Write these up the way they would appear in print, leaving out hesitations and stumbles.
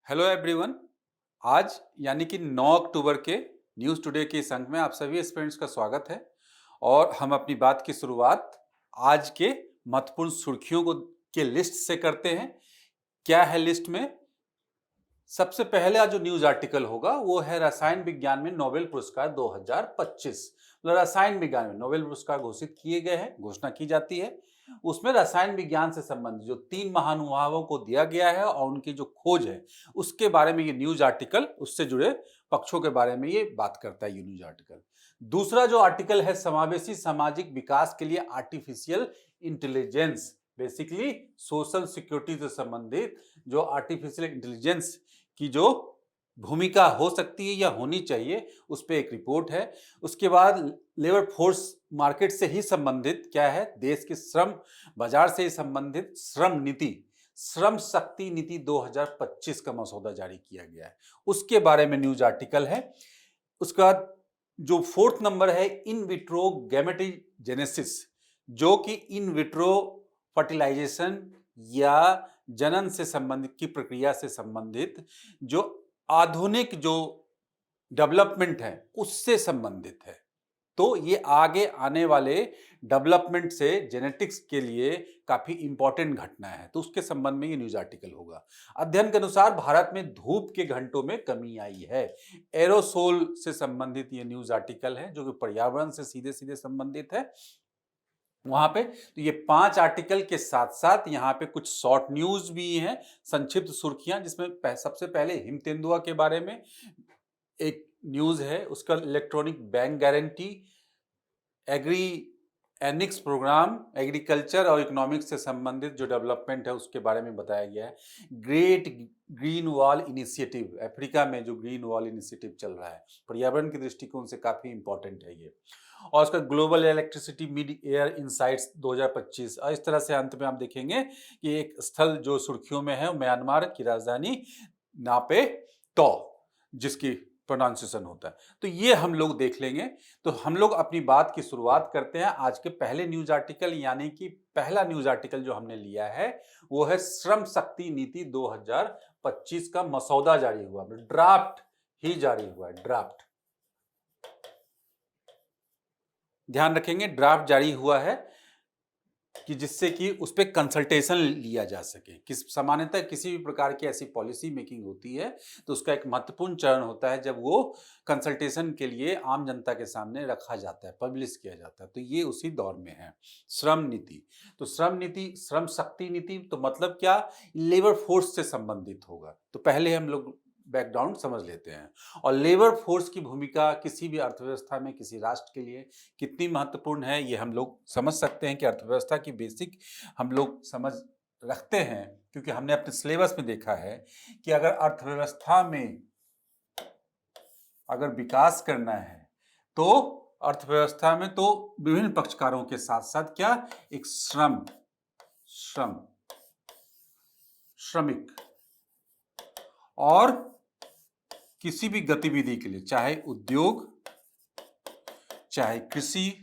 Hello everyone. आज यानी कि 9 अक्टूबर के न्यूज़ टुडे के इस अंक में आप सभी स्टूडेंट्स का स्वागत है और हम अपनी बात की शुरुआत आज के महत्वपूर्ण सुर्खियों को के लिस्ट से करते हैं। क्या है लिस्ट में? सबसे पहला जो न्यूज आर्टिकल होगा वो है रसायन विज्ञान में नोबेल पुरस्कार 2025। मतलब रसायन विज्ञान में नोबेल पुरस्कार घोषित किए गए हैं, घोषणा की जाती है। उसमें रसायन विज्ञान से संबंधित जो 3 महानुभावों को दिया गया है और उनकी जो खोज है उसके बारे में ये न्यूज आर्टिकल, उससे जुड़े पक्षों के बारे में ये बात करता है ये न्यूज आर्टिकल। दूसरा जो आर्टिकल है समावेशी सामाजिक विकास के लिए artificial intelligence, basically social security से संबंधित जो आर्टिफिशियल इंटेलिजेंस की जो भूमिका हो सकती है या होनी चाहिए, उस पे एक रिपोर्ट है। उसके बाद लेबर फोर्स मार्केट से ही संबंधित क्या है, देश के श्रम बाजार से ही संबंधित श्रम नीति, श्रम शक्ति नीति 2025 का मसौदा जारी किया गया है, उसके बारे में न्यूज आर्टिकल है। उसके बाद जो फोर्थ नंबर है इन विट्रो गैमेटोजेनेसिस, जो कि इन विट्रो फर्टिलाइजेशन या जनन से संबंधित की प्रक्रिया से संबंधित जो आधुनिक जो डेवलपमेंट है उससे संबंधित है। तो ये आगे आने वाले डेवलपमेंट से जेनेटिक्स के लिए काफी इंपॉर्टेंट घटना है, तो उसके संबंध में ये न्यूज आर्टिकल होगा। अध्ययन के अनुसार भारत में धूप के घंटों में कमी आई है। एरोसोल से संबंधित ये न्यूज आर्टिकल है जो कि पर्यावरण से सीधे सीधे संबंधित है वहां पे। तो ये 5 आर्टिकल के साथ साथ यहाँ पे कुछ शॉर्ट न्यूज भी हैं, संक्षिप्त सुर्खियां, जिसमें सबसे पहले हिम तेंदुआ के बारे में एक न्यूज है। उसका electronic bank guarantee, agri enics program, agriculture और इकोनॉमिक्स से संबंधित जो डेवलपमेंट है उसके बारे में बताया गया है। Great green wall initiative, Africa में जो ग्रीन वॉल इनिशिएटिव चल रहा है पर्यावरण के दृष्टिकोण से काफी इंपॉर्टेंट है ये। और उसका global electricity mid air insights 2025। और इस तरह से अंत में आप देखेंगे कि एक स्थल जो सुर्खियों में है म्यांमार की राजधानी नापे तो, जिसकी प्रोनाउंसिएशन होता है। तो ये हम लोग देख लेंगे। तो हम लोग अपनी बात की शुरुआत करते हैं आज के पहले न्यूज आर्टिकल, यानी कि पहला न्यूज आर्टिकल जो हमने लिया है वो है श्रम शक्ति नीति 2025 का मसौदा जारी हुआ, ड्राफ्ट ही जारी हुआ है, ड्राफ्ट। ध्यान रखेंगे ड्राफ्ट जारी हुआ है कि जिससे कि उस पर कंसल्टेशन लिया जा सके। सामान्यतः किसी भी प्रकार की ऐसी पॉलिसी मेकिंग होती है तो उसका एक महत्वपूर्ण चरण होता है जब वो कंसल्टेशन के लिए आम जनता के सामने रखा जाता है, पब्लिश किया जाता है। तो ये उसी दौर में है श्रम नीति। तो श्रम नीति, श्रम शक्ति नीति, तो मतलब क्या, लेबर फोर्स से संबंधित होगा। तो पहले हम लोग बैकग्राउंड समझ लेते हैं। और लेबर फोर्स की भूमिका किसी भी अर्थव्यवस्था में किसी राष्ट्र के लिए कितनी महत्वपूर्ण है ये हम लोग समझ सकते हैं कि अर्थव्यवस्था की बेसिक हम लोग समझ रखते हैं, क्योंकि हमने अपने सिलेबस में देखा है कि अगर अर्थव्यवस्था में अगर विकास करना है तो अर्थव्यवस्था में तो विभिन्न पक्षकारों के साथ साथ क्या, एक श्रमिक और किसी भी गतिविधि के लिए, चाहे उद्योग, चाहे कृषि,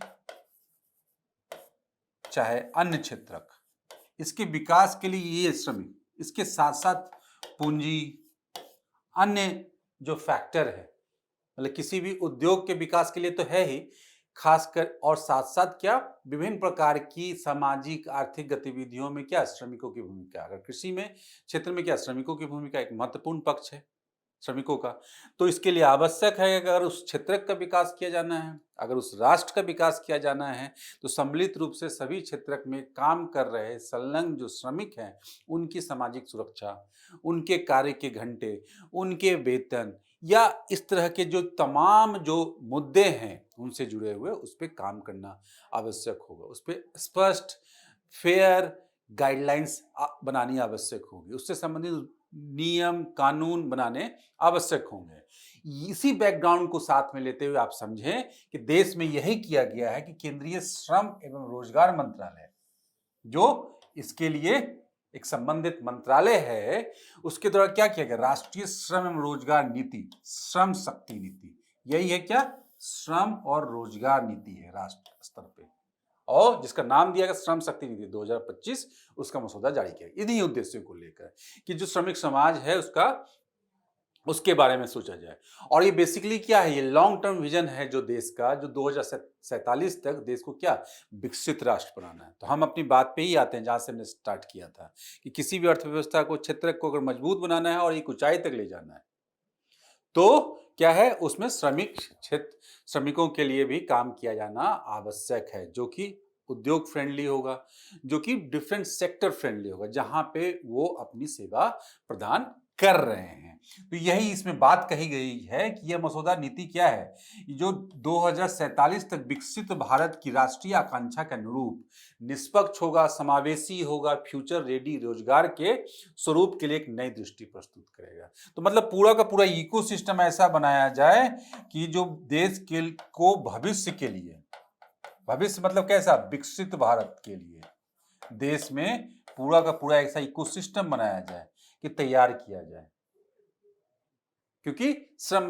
चाहे अन्य क्षेत्रक, इसके विकास के लिए ये श्रमिक, इसके साथ साथ पूंजी, अन्य जो फैक्टर है, मतलब किसी भी उद्योग के विकास के लिए तो है ही खासकर, और साथ साथ क्या, विभिन्न प्रकार की सामाजिक आर्थिक गतिविधियों में क्या, श्रमिकों की भूमिका। अगर कृषि में क्षेत्र में क्या, श्रमिकों की भूमिका एक महत्वपूर्ण पक्ष है श्रमिकों का। तो इसके लिए आवश्यक है कि अगर उस क्षेत्र का विकास किया जाना है, अगर उस राष्ट्र का विकास किया जाना है, तो सम्मिलित रूप से सभी क्षेत्र में काम कर रहे संलग्न जो श्रमिक हैं उनकी सामाजिक सुरक्षा, उनके कार्य के घंटे, उनके वेतन या इस तरह के जो तमाम जो मुद्दे हैं उनसे जुड़े हुए, उस पर काम करना आवश्यक होगा। उस पर स्पष्ट फेयर गाइडलाइंस बनानी आवश्यक होगी, उससे संबंधित नियम कानून बनाने आवश्यक होंगे। इसी बैकग्राउंड को साथ में लेते हुए आप समझें कि देश में यही किया गया है कि केंद्रीय श्रम एवं रोजगार मंत्रालय, जो इसके लिए एक संबंधित मंत्रालय है, उसके द्वारा क्या किया गया, राष्ट्रीय श्रम एवं रोजगार नीति, श्रम शक्ति नीति, यही है क्या, श्रम और रोजगार नीति है राष्ट्र स्तर पे, और जिसका नाम दिया गया श्रम शक्ति नीति 2025, उसका मसौदा जारी किया इन्हीं उद्देश्यों को लेकर कि जो श्रमिक समाज है उसका उसके बारे में सोचा जाए। और ये बेसिकली क्या है, ये लॉन्ग टर्म विजन है जो देश का, जो 2047 तक देश को क्या विकसित राष्ट्र बनाना है। तो हम अपनी बात पे ही आते हैं जहाँ से हमने स्टार्ट किया था कि किसी भी अर्थव्यवस्था को, क्षेत्र को अगर मजबूत बनाना है और एक ऊंचाई तक ले जाना है तो क्या है, उसमें श्रमिकों के लिए भी काम किया जाना आवश्यक है, जो कि उद्योग फ्रेंडली होगा, जो कि डिफरेंट सेक्टर फ्रेंडली होगा, जहां पे वो अपनी सेवा प्रदान कर रहे हैं। तो यही इसमें बात कही गई है कि यह मसौदा नीति क्या है, जो 2047 तक विकसित भारत की राष्ट्रीय आकांक्षा के अनुरूप निष्पक्ष होगा, समावेशी होगा, फ्यूचर रेडी रोजगार के स्वरूप के लिए एक नई दृष्टि प्रस्तुत करेगा। तो मतलब पूरा का पूरा इकोसिस्टम ऐसा बनाया जाए कि जो देश के को भविष्य के लिए, भविष्य मतलब कैसा, विकसित भारत के लिए देश में पूरा का पूरा ऐसा इकोसिस्टम बनाया जाए कि तैयार किया जाए। क्योंकि श्रम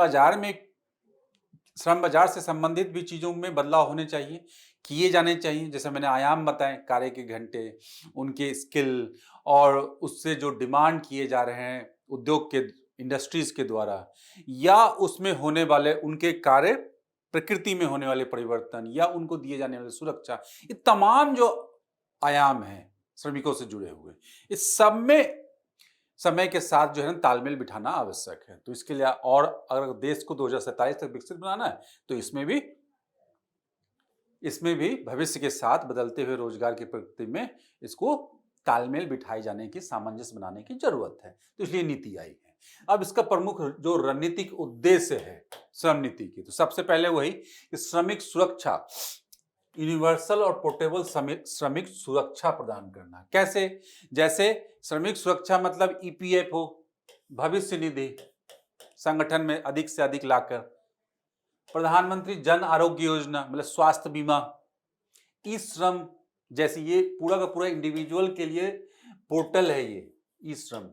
बाजार से संबंधित भी चीजों में बदलाव होने चाहिए, किए जाने चाहिए। जैसे मैंने आयाम बताए, कार्य के घंटे, उनके स्किल, और उससे जो डिमांड किए जा रहे हैं उद्योग के, इंडस्ट्रीज के द्वारा, या उसमें होने वाले उनके कार्य, प्रकृति में होने वाले परिवर्तन, या उनको दिए जाने वाली सुरक्षा, ये तमाम जो आयाम हैं श्रमिकों से जुड़े हुए, इस सब में समय के साथ जो है ना तालमेल बिठाना आवश्यक है। तो इसके लिए, और अगर देश को 2047 तक विकसित बनाना है तो इसमें भी भविष्य के साथ बदलते हुए रोजगार की प्रकृति में इसको तालमेल बिठाए जाने की, सामंजस्य बनाने की जरूरत है। तो इसलिए नीति आई है। अब इसका प्रमुख जो रणनीतिक उद्देश्य है श्रम नीति की, तो सबसे पहले वही कि श्रमिक सुरक्षा, यूनिवर्सल और पोर्टेबल श्रमिक सुरक्षा प्रदान करना। कैसे? जैसे श्रमिक सुरक्षा मतलब ईपीएफओ, भविष्य निधि संगठन में अधिक से अधिक लाकर, प्रधानमंत्री जन आरोग्य योजना मतलब स्वास्थ्य बीमा, ई श्रम जैसे, ये पूरा का पूरा इंडिविजुअल के लिए पोर्टल है ये ई श्रम,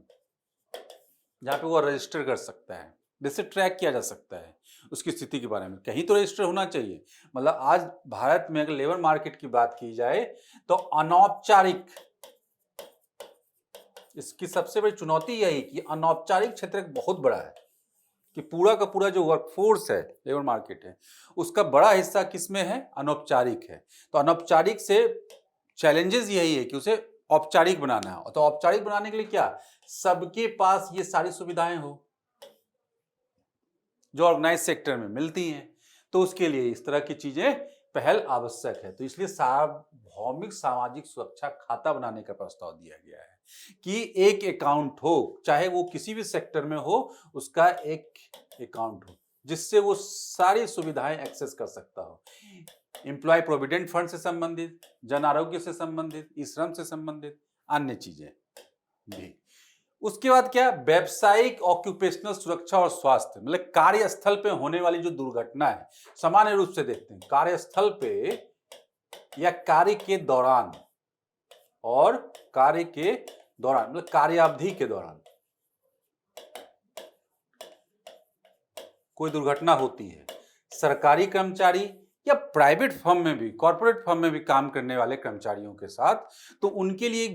जहां पे वो रजिस्टर कर सकता है, जिससे ट्रैक किया जा सकता है उसकी स्थिति के बारे में। कहीं तो रजिस्टर होना चाहिए। मतलब आज भारत में अगर लेबर मार्केट की बात की जाए तो अनौपचारिक, इसकी सबसे बड़ी चुनौती यही कि अनौपचारिक क्षेत्र एक बहुत बड़ा है, कि पूरा का पूरा जो वर्कफोर्स है, लेबर मार्केट है, उसका बड़ा हिस्सा किसमें है, अनौपचारिक है। तो अनौपचारिक से चैलेंजेस यही है कि उसे औपचारिक बनाना है। तो औपचारिक बनाने के लिए क्या, सबके पास ये सारी सुविधाएं हो जो ऑर्गेनाइज सेक्टर में मिलती हैं। तो उसके लिए इस तरह की चीजें पहल आवश्यक है। तो इसलिए सार्वभौमिक सामाजिक सुरक्षा खाता बनाने का प्रस्ताव दिया गया है कि एक अकाउंट हो, चाहे वो किसी भी सेक्टर में हो, उसका एक अकाउंट हो जिससे वो सारी सुविधाएं एक्सेस कर सकता हो। एम्प्लॉय प्रोविडेंट फंड से संबंधित, जन आरोग्य से संबंधित, ई श्रम से संबंधित अन्य चीजें भी। उसके बाद क्या, व्यावसायिक ऑक्यूपेशनल सुरक्षा और स्वास्थ्य, मतलब कार्यस्थल पे होने वाली जो दुर्घटना है, सामान्य रूप से देखते हैं कार्यस्थल पे या कार्य के दौरान, और कार्य के दौरान मतलब कार्यावधि के दौरान कोई दुर्घटना होती है, सरकारी कर्मचारी या प्राइवेट फर्म में भी, कॉर्पोरेट फर्म में भी काम करने वाले कर्मचारियों के साथ, तो उनके लिए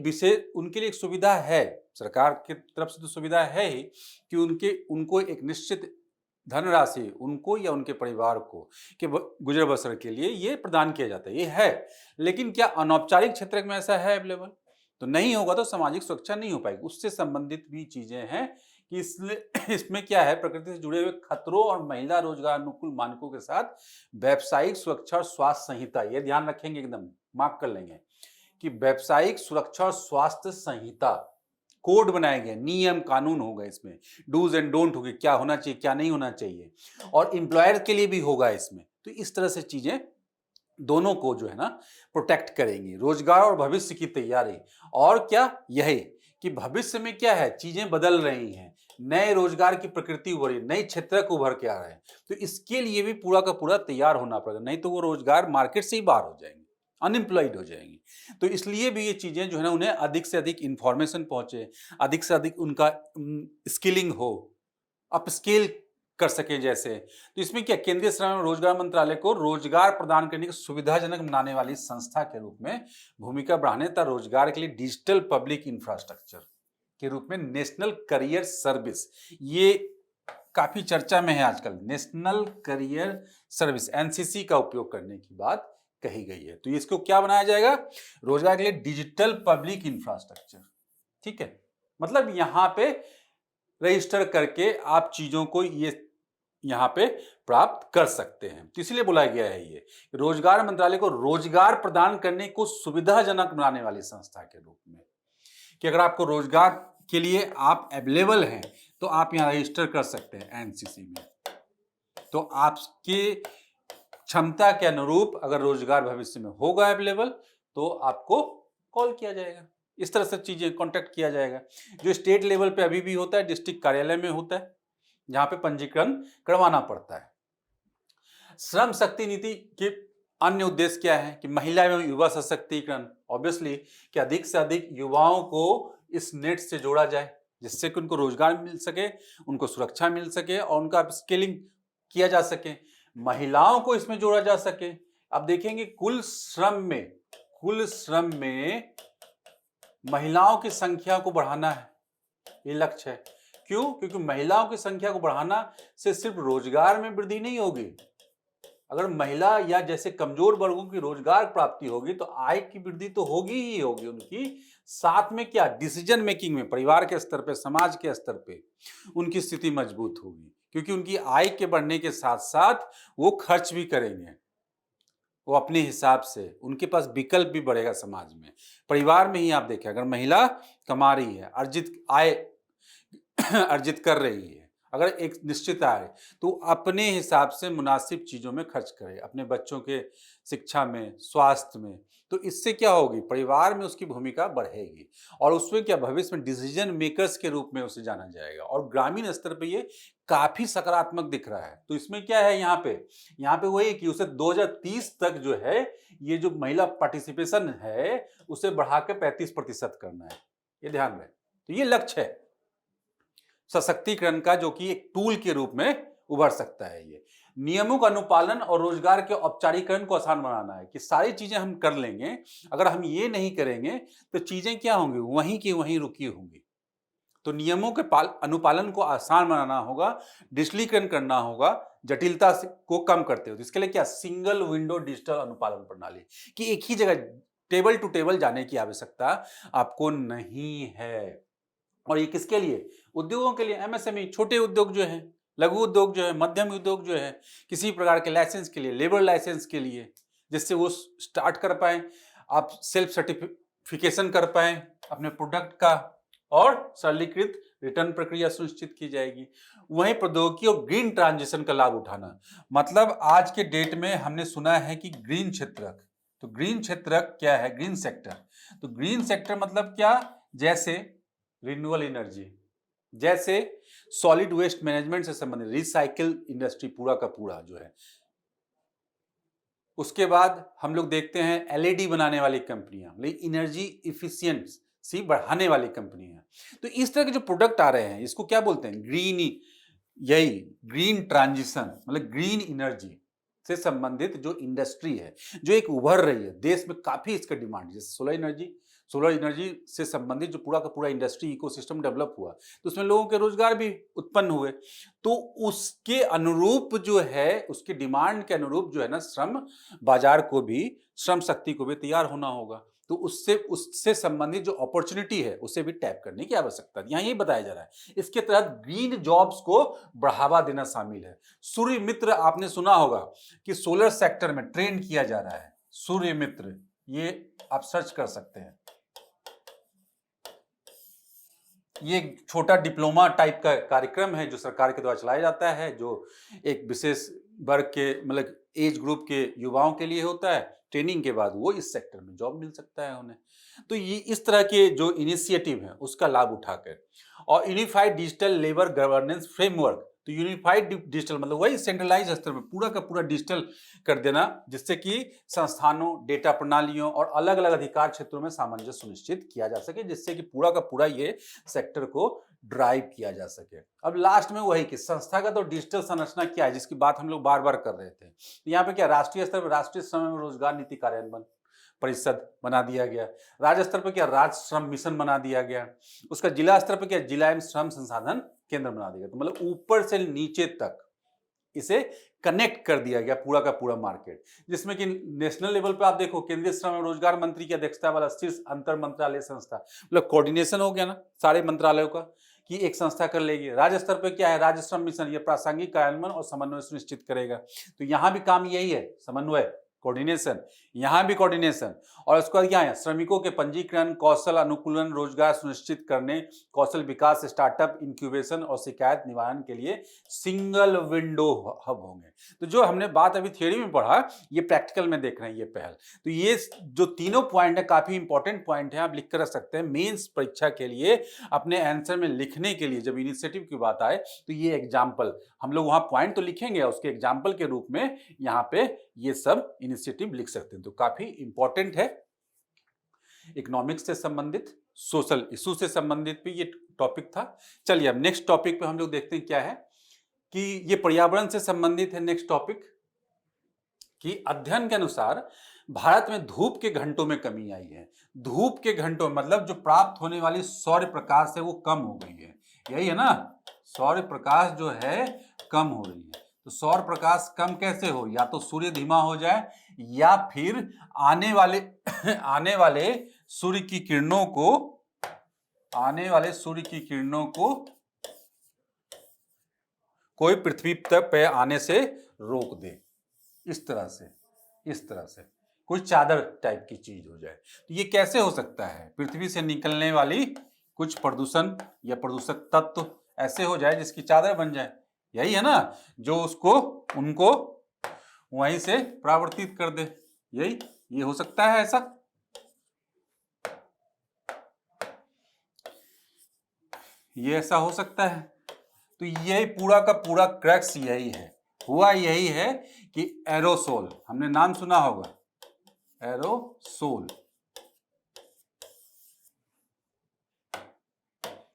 एक सुविधा है, सरकार की तरफ से तो सुविधा है ही कि उनको एक निश्चित धनराशि उनको या उनके परिवार को कि गुजर बसर के लिए ये प्रदान किया जाता है, ये है। लेकिन क्या अनौपचारिक क्षेत्र में ऐसा है अवेलेबल? तो नहीं होगा तो सामाजिक सुरक्षा नहीं हो पाएगी। उससे संबंधित भी चीजें हैं कि इसमें क्या है, प्रकृति से जुड़े हुए खतरों और महिला रोजगार अनुकूल मानकों के साथ व्यावसायिक सुरक्षा और स्वास्थ्य संहिता, ये ध्यान रखेंगे, एकदम मार्क कर लेंगे कि व्यावसायिक सुरक्षा और स्वास्थ्य संहिता कोड बनाए गए, नियम कानून होगा इसमें, डूज एंड डोंट होगी, क्या होना चाहिए क्या नहीं होना चाहिए, और एम्प्लॉयर के लिए भी होगा इसमें। तो इस तरह से चीजें दोनों को जो है ना प्रोटेक्ट करेंगी, रोजगार और भविष्य की तैयारी। और क्या, यही कि भविष्य में क्या है, चीजें बदल रही हैं, नए रोजगार की प्रकृति उभर रही है, नए क्षेत्र को उभर के आ रहे हैं, तो इसके लिए भी पूरा का पूरा तैयार होना पड़ेगा, नहीं तो वो रोजगार मार्केट से ही बाहर हो जाएंगे, अनएम्प्लॉयड हो जाएंगी। तो इसलिए भी ये चीजें जो है ना, उन्हें अधिक से अधिक इंफॉर्मेशन पहुंचे, अधिक से अधिक उनका स्किलिंग हो, अपस्किल कर सके जैसे। तो इसमें क्या, केंद्रीय श्रम एवं रोजगार मंत्रालय को रोजगार प्रदान करने की सुविधाजनक बनाने वाली संस्था के रूप में भूमिका बढ़ाने तथा रोजगार के लिए डिजिटल पब्लिक इंफ्रास्ट्रक्चर के रूप में नेशनल करियर सर्विस, ये काफी चर्चा में है आजकल, नेशनल करियर सर्विस एनसीसी का उपयोग करने की बात कही गई है। तो इसको क्या बनाया जाएगा? रोजगार के लिए डिजिटल पब्लिक इंफ्रास्ट्रक्चर। ठीक है, मतलब यहां पे रजिस्टर करके आप चीजों को ये यहां पे प्राप्त कर सकते हैं। तो इसलिए बुलाया गया है ये रोजगार मंत्रालय को रोजगार प्रदान करने को सुविधाजनक बनाने वाली संस्था के रूप में, कि अगर आपको रोजगार के लिए आप अवेलेबल हैं तो आप यहां रजिस्टर कर सकते हैं एनसीसी में। तो आपके क्षमता के अनुरूप अगर रोजगार भविष्य में होगा अवेलेबल तो आपको कॉल किया जाएगा। इस तरह से चीजें कांटेक्ट किया जाएगा। जो स्टेट लेवल पे अभी भी होता है, डिस्ट्रिक्ट कार्यालय में होता है, जहां पे पंजीकरण करवाना पड़ता है। श्रम शक्ति नीति के अन्य उद्देश्य क्या है? कि महिला एवं युवा सशक्तिकरण, ऑब्वियसली कि अधिक से अधिक युवाओं को इस नेट से जोड़ा जाए, जिससे कि उनको रोजगार मिल सके, उनको सुरक्षा मिल सके और उनका स्केलिंग किया जा सके, महिलाओं को इसमें जोड़ा जा सके। अब देखेंगे कुल श्रम में महिलाओं की संख्या को बढ़ाना है, ये लक्ष्य है। क्यों? क्योंकि महिलाओं की संख्या को बढ़ाना से सिर्फ रोजगार में वृद्धि नहीं होगी। अगर महिला या जैसे कमजोर वर्गों की रोजगार प्राप्ति होगी तो आय की वृद्धि तो होगी ही होगी उनकी, साथ में क्या, डिसीजन मेकिंग में परिवार के स्तर पे, समाज के स्तर पे उनकी स्थिति मजबूत होगी, क्योंकि उनकी आय के बढ़ने के साथ साथ वो खर्च भी करेंगे, वो अपने हिसाब से, उनके पास विकल्प भी बढ़ेगा समाज में। परिवार में ही आप देखें, अगर महिला कमा रही है, अर्जित आय अर्जित कर रही है, अगर एक निश्चित आय, तो अपने हिसाब से मुनासिब चीजों में खर्च करे, अपने बच्चों के शिक्षा में, स्वास्थ्य में। तो इससे क्या होगी? परिवार में उसकी भूमिका बढ़ेगी और उसमें क्या, भविष्य में डिसीजन मेकर्स के रूप में उसे जाना जाएगा और ग्रामीण स्तर पे ये काफी सकारात्मक दिख रहा है। तो इसमें क्या है, यहाँ पे वही कि उसे 2030 तक जो है ये जो महिला पार्टिसिपेशन है उसे बढ़ा के 35% करना है, ये ध्यान रहे। तो ये लक्ष्य है सशक्तिकरण का, जो कि एक टूल के रूप में उभर सकता है। ये नियमों का अनुपालन और रोजगार के औपचारिकरण को आसान बनाना है, कि सारी चीजें हम कर लेंगे, अगर हम ये नहीं करेंगे तो चीजें क्या होंगी, वहीं की वहीं रुकी होंगी। तो नियमों के अनुपालन को आसान बनाना होगा, डिजिटलीकरण करना होगा, जटिलता को कम करते हुए। तो इसके लिए क्या, सिंगल विंडो डिजिटल अनुपालन प्रणाली, कि एक ही जगह टेबल टू टेबल जाने की आवश्यकता आपको नहीं है। और ये किसके लिए? उद्योगों के लिए, एमएसएमई, छोटे उद्योग जो है, लघु उद्योग जो है, मध्यम उद्योग जो है, किसी प्रकार के लाइसेंस के लिए, लेबर लाइसेंस के लिए, जिससे वो स्टार्ट कर पाए, आप सेल्फ सर्टिफिकेशन कर पाए अपने प्रोडक्ट का, और सरलीकृत रिटर्न प्रक्रिया सुनिश्चित की जाएगी। वहीं प्रौद्योगिकी और ग्रीन ट्रांजिशन का लाभ उठाना, मतलब आज के डेट में हमने सुना है कि ग्रीन क्षेत्रक, तो ग्रीन क्षेत्रक क्या है? Green sector. तो ग्रीन सेक्टर मतलब क्या? जैसे रिन्यूएबल एनर्जी, जैसे सॉलिड वेस्ट मैनेजमेंट से संबंधित रिसाइकिल इंडस्ट्री पूरा का पूरा जो है। उसके बाद हम लोग देखते हैं एलईडी बनाने वाली कंपनियां, मतलब एनर्जी इफिशियंसी बढ़ाने वाली कंपनियां। तो इस तरह के जो प्रोडक्ट आ रहे हैं इसको क्या बोलते हैं? ग्रीन, यही ग्रीन ट्रांजिशन, मतलब ग्रीन एनर्जी से संबंधित जो इंडस्ट्री है, जो एक उभर रही है, देश में काफी इसका डिमांड, जैसे सोलर एनर्जी से संबंधित जो पूरा का पूरा इंडस्ट्री इकोसिस्टम डेवलप हुआ, तो उसमें लोगों के रोजगार भी उत्पन्न हुए। तो उसके अनुरूप जो है, उसके डिमांड के अनुरूप जो है ना, श्रम बाजार को भी, श्रम शक्ति को भी तैयार होना होगा। तो उससे संबंधित जो अपॉर्चुनिटी है उसे भी टैप करने की आवश्यकता है। यहाँ ये बताया जा रहा है। इसके तहत ग्रीन जॉब्स को बढ़ावा देना शामिल है। सूर्य मित्र आपने सुना होगा कि सोलर सेक्टर में ट्रेंड किया जा रहा है, सूर्य मित्र, ये आप सर्च कर सकते हैं। ये छोटा डिप्लोमा टाइप का कार्यक्रम है जो सरकार के द्वारा चलाया जाता है, जो एक विशेष वर्ग के, मतलब एज ग्रुप के युवाओं के लिए होता है। ट्रेनिंग के बाद वो इस सेक्टर में जॉब मिल सकता है उन्हें। तो ये इस तरह के जो इनिशिएटिव है उसका लाभ उठाकर, और unified digital labour governance framework, तो यूनिफाइड डिजिटल मतलब वही सेंट्रलाइज स्तर में पूरा का पूरा डिजिटल कर देना, जिससे कि संस्थानों, डेटा प्रणालियों और अलग अलग अधिकार क्षेत्रों में सामंजस्य सुनिश्चित किया जा सके, जिससे कि पूरा का पूरा ये सेक्टर को ड्राइव किया जा सके। अब लास्ट में वही कि संस्थागत और डिजिटल संरचना क्या है, जिसकी बात हम लोग बार बार कर रहे थे। तो यहाँ पे क्या, राष्ट्रीय स्तर पर राष्ट्रीय श्रम एवं रोजगार नीति कार्यान्वयन परिषद बना दिया गया, राज्य स्तर पर क्या, राज्य श्रम मिशन बना दिया गया, उसका जिला स्तर पर क्या, जिला एवं श्रम संसाधन केंद्र बना दिया। तो मतलब ऊपर से नीचे तक इसे कनेक्ट कर दिया गया पूरा का पूरा मार्केट, जिसमें कि नेशनल लेवल पे आप देखो केंद्रीय श्रम एवं रोजगार मंत्री की अध्यक्षता वाला शीर्ष अंतर मंत्रालय संस्था, मतलब कोऑर्डिनेशन हो गया ना सारे मंत्रालयों का कि एक संस्था कर लेगी। राज्य स्तर पे क्या है, राज्य श्रम मिशन, ये प्रासंगिक कार्यान्वयन और समन्वय सुनिश्चित करेगा। तो यहां भी काम यही है, समन्वय, कोऑर्डिनेशन, यहां भी कोऑर्डिनेशन। और उसके बाद क्या है, श्रमिकों के पंजीकरण, कौशल अनुकूलन, रोजगार सुनिश्चित करने, कौशल विकास, स्टार्टअप, इंक्यूबेशन और शिकायत निवारण के लिए सिंगल विंडो हब होंगे। तो जो हमने बात अभी थ्योरी में पढ़ा, ये प्रैक्टिकल में देख रहे हैं ये पहल। तो ये जो तीनों पॉइंट है काफी इंपॉर्टेंट पॉइंट है, आप लिख कर रख सकते हैं मेंस परीक्षा के लिए अपने आंसर में लिखने के लिए। जब इनिशिएटिव की बात आए तो ये एग्जाम्पल हम लोग वहां पॉइंट तो लिखेंगे, उसके एग्जाम्पल के रूप में यहाँ पे ये सब इनिशिएटिव लिख सकते हैं। तो काफी इंपॉर्टेंट है, इकोनॉमिक्स से संबंधित, सोशल इशू से संबंधित भी ये टॉपिक था। चलिए अब नेक्स्ट टॉपिक पे हम लोग देखते हैं क्या है कि ये पर्यावरण से संबंधित है। नेक्स्ट टॉपिक कि अध्ययन के अनुसार भारत में धूप के घंटों में कमी आई है। धूप के घंटों मतलब जो प्राप्त होने वाली सौर्य प्रकाश है वो कम हो गई है, यही है ना, सौर्य प्रकाश जो है कम हो रही है। तो सौर प्रकाश कम कैसे हो, या तो सूर्य धीमा हो जाए या फिर आने वाले सूर्य की किरणों को कोई पृथ्वी तक पे आने से रोक दे, इस तरह से कोई चादर टाइप की चीज हो जाए। तो ये कैसे हो सकता है, पृथ्वी से निकलने वाली कुछ प्रदूषण या प्रदूषक तत्व ऐसे हो जाए जिसकी चादर बन जाए, यही है ना, जो उनको वहीं से परावर्तित कर दे, ये हो सकता है ऐसा। ये ऐसा हो सकता है। तो यही पूरा का पूरा क्रक्स यही है, हुआ यही है कि एरोसोल, हमने नाम सुना होगा एरोसोल,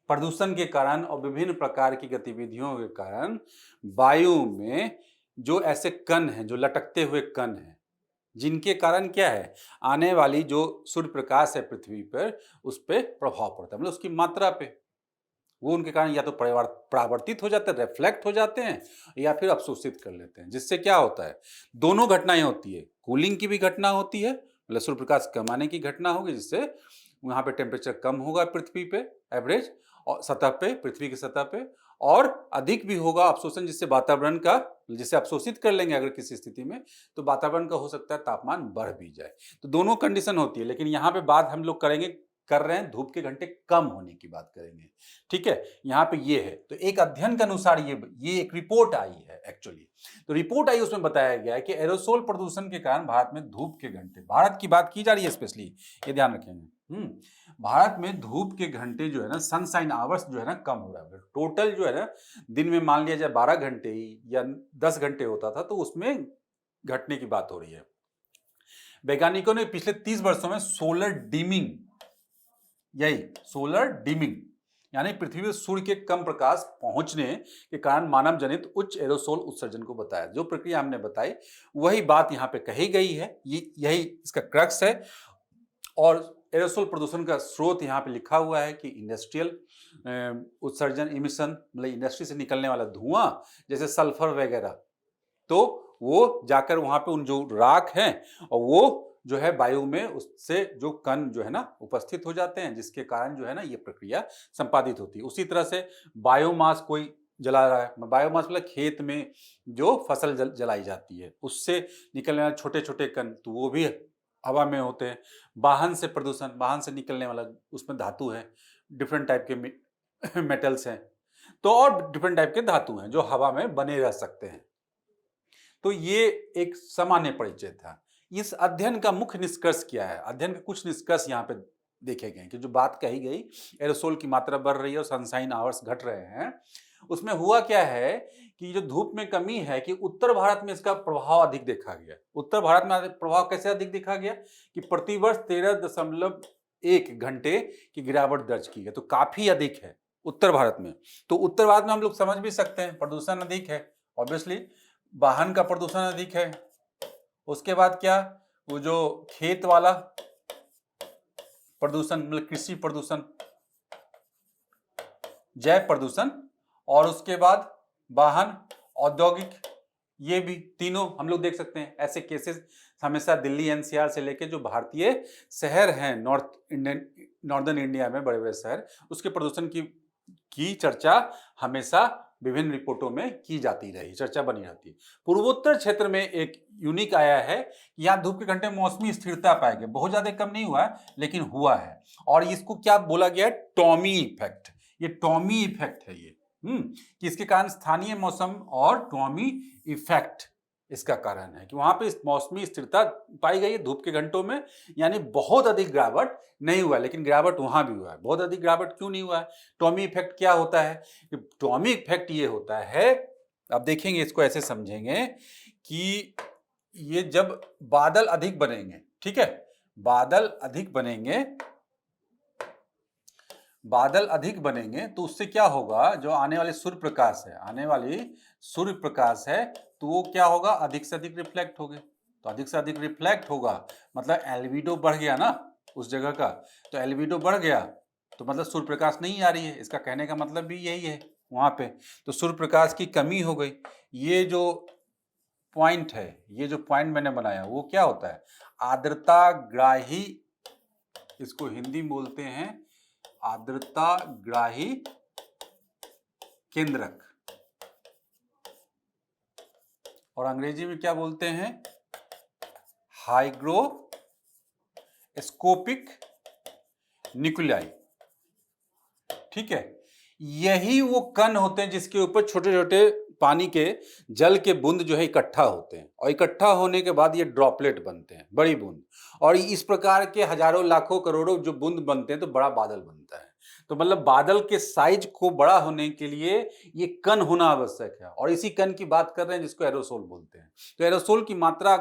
प्रदूषण के कारण और विभिन्न प्रकार की गतिविधियों के कारण वायु में जो ऐसे कण हैं, जो लटकते हुए कण हैं, जिनके कारण क्या है, आने वाली जो सूर्य प्रकाश है पृथ्वी पर उस पर प्रभाव पड़ता है, मतलब उसकी मात्रा पे, वो उनके कारण या तो परावर्तित हो जाते हैं, रिफ्लेक्ट हो जाते हैं, या फिर अवशोषित कर लेते हैं। जिससे क्या होता है, दोनों घटनाएं होती है, कूलिंग की भी घटना होती है, मतलब सूर्य प्रकाश कम आने की घटना होगी, जिससे वहां पे टेम्परेचर कम होगा पृथ्वी पे एवरेज, और सतह पे, पृथ्वी की सतह पे, और अधिक भी होगा अवशोषण, जिससे वातावरण का, जिसे अवशोषित कर लेंगे अगर किसी स्थिति में, तो वातावरण का हो सकता है तापमान बढ़ भी जाए। तो दोनों कंडीशन होती है, लेकिन यहाँ पे बात हम लोग कर रहे हैं धूप के घंटे कम होने की बात करेंगे, ठीक है। यहाँ पे ये है, तो एक अध्ययन के अनुसार ये एक रिपोर्ट आई है एक्चुअली। तो रिपोर्ट आई, उसमें बताया गया है कि एरोसोल प्रदूषण के कारण भारत में धूप के घंटे, भारत की बात की जा रही है स्पेशली, ये ध्यान रखेंगे, भारत में धूप के घंटे जो है ना, सनशाइन आवर्स जो है ना, कम हो रहा है। टोटल जो है ना, दिन में मान लिया जाए 12 घंटे ही या 10 घंटे होता था, तो उसमें घटने की बात हो रही है। वैज्ञानिकों ने पिछले 30 वर्षों में सोलर डिमिंग यानी पृथ्वी में सूर्य के कम प्रकाश पहुंचने के कारण मानव जनित उच्च एरोसोल उत्सर्जन को बताया। जो प्रक्रिया हमने बताई वही बात यहाँ पे कही गई है, यही इसका क्रक्स है। और एरोसोल प्रदूषण का स्रोत यहाँ पे लिखा हुआ है कि इंडस्ट्रियल उत्सर्जन, इमिशन, मतलब इंडस्ट्री से निकलने वाला धुआं, जैसे सल्फर वगैरह, तो वो जाकर वहां पे उन जो राख हैं और वो जो है वायु में उससे जो कण जो है ना उपस्थित हो जाते हैं, जिसके कारण जो है ना ये प्रक्रिया संपादित होती है। उसी तरह से बायोमास कोई जला रहा है, बायोमास मतलब खेत में जो फसल जलाई जाती है उससे निकलने वाले छोटे छोटे कण, तो वो भी हवा में होते हैं। वाहन से प्रदूषण, वाहन से निकलने वाला, उसमें धातु है, डिफरेंट टाइप के मेटल्स हैं, तो और डिफरेंट टाइप के धातु हैं जो हवा में बने रह सकते हैं। तो ये एक सामान्य परिचय था। इस अध्ययन का मुख्य निष्कर्ष क्या है, अध्ययन के कुछ निष्कर्ष यहाँ पे देखे गए कि जो बात कही गई एरोसोल की मात्रा बढ़ रही है और सनशाइन आवर्स घट रहे हैं, उसमें हुआ क्या है कि जो धूप में कमी है कि उत्तर भारत में इसका प्रभाव अधिक देखा गया। उत्तर भारत में प्रभाव कैसे अधिक देखा गया कि प्रतिवर्ष 13.1 घंटे की गिरावट दर्ज की है, तो काफी अधिक है उत्तर भारत में। तो उत्तर भारत में हम लोग समझ भी सकते हैं प्रदूषण अधिक है, ऑब्वियसली वाहन का प्रदूषण अधिक है। उसके बाद क्या, वो जो खेत वाला प्रदूषण, मतलब कृषि प्रदूषण, जैव प्रदूषण, और उसके बाद वाहन, औद्योगिक, ये भी तीनों हम लोग देख सकते हैं। ऐसे केसेस हमेशा दिल्ली एनसीआर से लेके जो भारतीय शहर हैं नॉर्दर्न इंडिया में बड़े बड़े शहर, उसके प्रदूषण की चर्चा हमेशा विभिन्न रिपोर्टों में की जाती रही, चर्चा बनी रहती है। पूर्वोत्तर क्षेत्र में एक यूनिक आया है कि यहाँ धूप के घंटे मौसमी स्थिरता पाई गई, बहुत ज्यादा कम नहीं हुआ है लेकिन हुआ है, और इसको क्या बोला गया है, टॉमी इफेक्ट। ये टॉमी इफेक्ट है ये, कि इसके कारण स्थानीय मौसम और टॉमी इफेक्ट इसका कारण है कि वहां पे मौसमी स्थिरता पाई गई है धूप के घंटों में, यानी बहुत अधिक गिरावट नहीं हुआ, लेकिन गिरावट वहां भी हुआ है। बहुत अधिक गिरावट क्यों नहीं हुआ है? टॉमी इफेक्ट क्या होता है? टॉमी इफेक्ट ये होता है, अब देखेंगे इसको ऐसे समझेंगे कि ये जब बादल अधिक बनेंगे, ठीक है, बादल अधिक बनेंगे तो उससे क्या होगा, जो आने वाले सूर्य प्रकाश है तो वो क्या होगा, अधिक से अधिक रिफ्लेक्ट होंगे। तो अधिक से अधिक रिफ्लेक्ट होगा मतलब एल्बिडो बढ़ गया ना उस जगह का, तो एल्बिडो बढ़ गया तो मतलब सूर्य प्रकाश नहीं आ रही है, इसका कहने का मतलब भी यही है वहां पे, तो सूर्य प्रकाश की कमी हो गई। ये जो पॉइंट है, ये जो पॉइंट मैंने बनाया वो क्या होता है, आर्द्रता ग्राही, इसको हिंदी में बोलते हैं आर्द्रता ग्राही केंद्रक, और अंग्रेजी में क्या बोलते हैं, हाइग्रोस्कोपिक न्यूक्लियाई। ठीक है, यही वो कण होते हैं जिसके ऊपर छोटे छोटे पानी के जल के बूंद जो है इकट्ठा होते हैं, और इकट्ठा होने के बाद ये ड्रॉपलेट बनते हैं, बड़ी बूंद, और इस प्रकार के हजारों लाखों करोड़ों जो बूंद बनते हैं तो बड़ा बादल बनता है। तो मतलब बादल के साइज को बड़ा होने के लिए ये कण होना आवश्यक है, और इसी कण की बात कर रहे हैं जिसको एरोसोल बोलते हैं। तो एरोसोल की मात्रा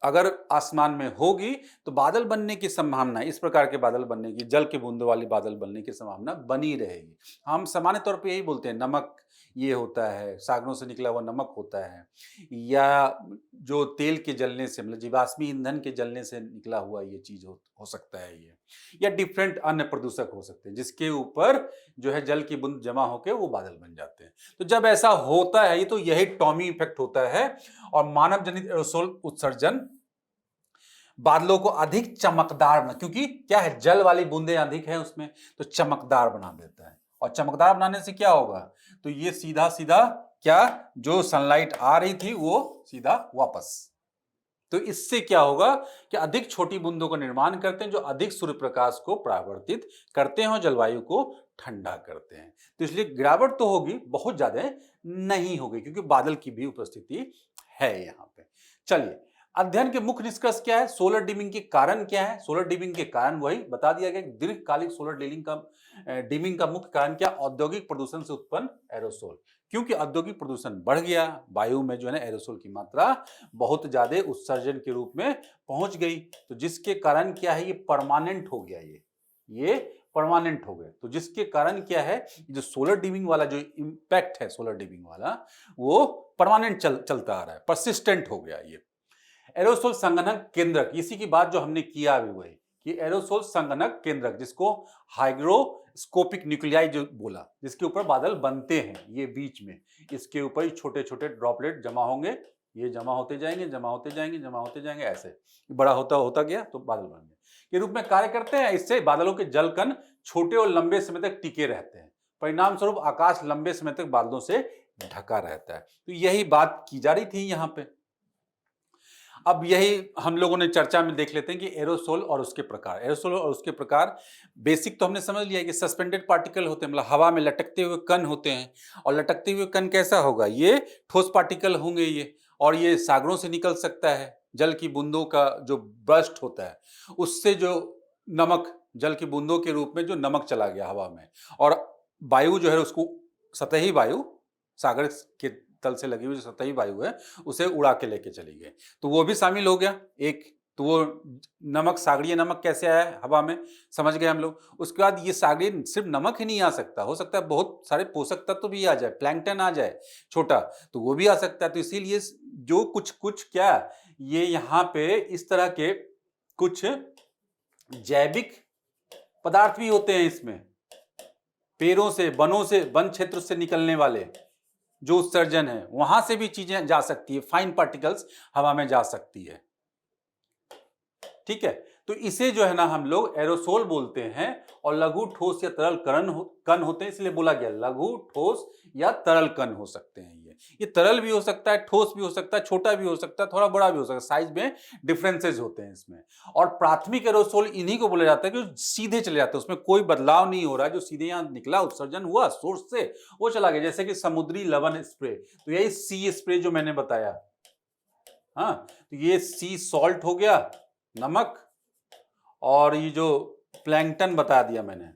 अगर आसमान में होगी तो बादल बनने की संभावना, इस प्रकार के बादल बनने की, जल के बूंदों वाली बादल बनने की संभावना बनी रहेगी। हम सामान्य तौर पे यही बोलते हैं, नमक ये होता है, सागरों से निकला हुआ नमक होता है, या जो तेल के जलने से, मतलब जीवाश्मी ईंधन के जलने से निकला हुआ ये चीज हो सकता है ये, या डिफरेंट अन्य प्रदूषक हो सकते हैं जिसके ऊपर जो है जल की बूंद जमा होकर वो बादल बन जाते हैं। तो जब ऐसा होता है तो यही टॉमी इफेक्ट होता है, और मानव जनित एरोसोल उत्सर्जन बादलों को अधिक चमकदार बना, क्योंकि क्या है, जल वाली बूंदें अधिक है उसमें, तो चमकदार बना देता है। और चमकदार बनाने से क्या होगा, तो ये सीधा सीधा क्या, जो सनलाइट आ रही थी वो सीधा वापस, तो इससे क्या होगा कि अधिक छोटी बूंदों का निर्माण करते हैं जो अधिक सूर्य प्रकाश को परावर्तित करते हैं और जलवायु को ठंडा करते हैं। तो इसलिए गिरावट तो होगी, बहुत ज्यादा नहीं होगी क्योंकि बादल की भी उपस्थिति है यहाँ पे। चलिए, अध्ययन के मुख्य निष्कर्ष क्या है, सोलर डिमिंग के कारण क्या है। सोलर डिमिंग के कारण वही बता दिया गया, दीर्घकालिक सोलर डिमिंग का मुख्य कारण क्या, औद्योगिक प्रदूषण से उत्पन्न एरोसोल। क्योंकि औद्योगिक प्रदूषण बढ़ गया, वायु में जो है ना एरोसोल की मात्रा बहुत ज्यादा उत्सर्जन के रूप में पहुंच गई, तो जिसके कारण क्या है, ये परमानेंट हो गया, ये परमानेंट हो गए। तो जिसके कारण क्या है, जो सोलर डिमिंग वाला जो इंपैक्ट है, सोलर डिमिंग वाला वो परमानेंट चलता आ रहा है, परसिस्टेंट हो गया ये। एरोसोल संघनक केंद्रक, इसी की बात जो हमने किया अभी वही, कि एरोसोल संघनक केंद्रक, जिसको हाइग्रोस्कोपिक न्यूक्लियाई जो बोला, जिसके ऊपर बादल बनते हैं, ये बीच में इसके ऊपर छोटे छोटे ड्रॉपलेट जमा होंगे, ये जमा होते जाएंगे, जमा होते जाएंगे, जमा होते जाएंगे, ऐसे बड़ा होता गया तो बादल बन गए के रूप में कार्य करते हैं। इससे बादलों के जल कण छोटे और लंबे समय तक टिके रहते हैं, परिणाम स्वरूप आकाश लंबे समय तक बादलों से ढका रहता है। तो यही बात की जा रही थी यहाँ पे। अब यही हम लोगों ने चर्चा में देख लेते हैं कि एरोसोल और उसके प्रकार। एरोसोल और उसके प्रकार बेसिक तो हमने समझ लिया कि सस्पेंडेड पार्टिकल होते हैं, मतलब हवा में लटकते हुए कण होते हैं। और लटकते हुए कण कैसा होगा, ये ठोस पार्टिकल होंगे ये, और ये सागरों से निकल सकता है, जल की बूंदों का जो बर्स्ट होता है उससे जो नमक, जल की बूंदों के रूप में जो नमक चला गया हवा में, और वायु जो है उसको, सतही वायु, सागर के तल से लगी हुई जो सतही वायु है उसे उड़ा के लेके चली गई, तो वो भी शामिल हो गया एक। तो वो नमक, सागरीय नमक कैसे आया है हवा में, समझ गए हम लोग। उसके बाद ये सागरीय सिर्फ नमक ही नहीं आ सकता, हो सकता है बहुत सारे पोषक तत्व भी आ जाए, प्लैंकटन आ जाए छोटा, तो वो भी आ सकता है। तो इसीलिए जो कुछ क्या, ये यहाँ पे इस तरह के कुछ जैविक पदार्थ भी होते हैं इसमें, पेड़ों से, वनों से, वन क्षेत्र से निकलने वाले जो उत्सर्जन है, वहां से भी चीजें जा सकती है, फाइन पार्टिकल्स हवा में जा सकती है। ठीक है, तो इसे जो है ना हम लोग एरोसोल बोलते हैं। और लघु ठोस या तरल कण होते हैं, इसलिए बोला गया लघु ठोस या तरल कण हो सकते हैं। ये तरल भी हो सकता है, ठोस भी हो सकता है, छोटा भी हो सकता है, थोड़ा बड़ा भी हो सकता है, साइज में डिफरेंसेस होते हैं इसमें। और प्राथमिक एरोसोल इन्हीं को बोला जाता है कि सीधे चले जाते हैं, उसमें कोई बदलाव नहीं हो रहा है, जो सीधे यहाँ निकला, उत्सर्जन हुआ सोर्स से, वो चला गया। जैसे कि समुद्री लवण स्प्रे, तो यही सी स्प्रे जो मैंने बताया, हाँ, तो ये सी सॉल्ट हो गया, नमक, और ये जो प्लैंकटन बता दिया मैंने,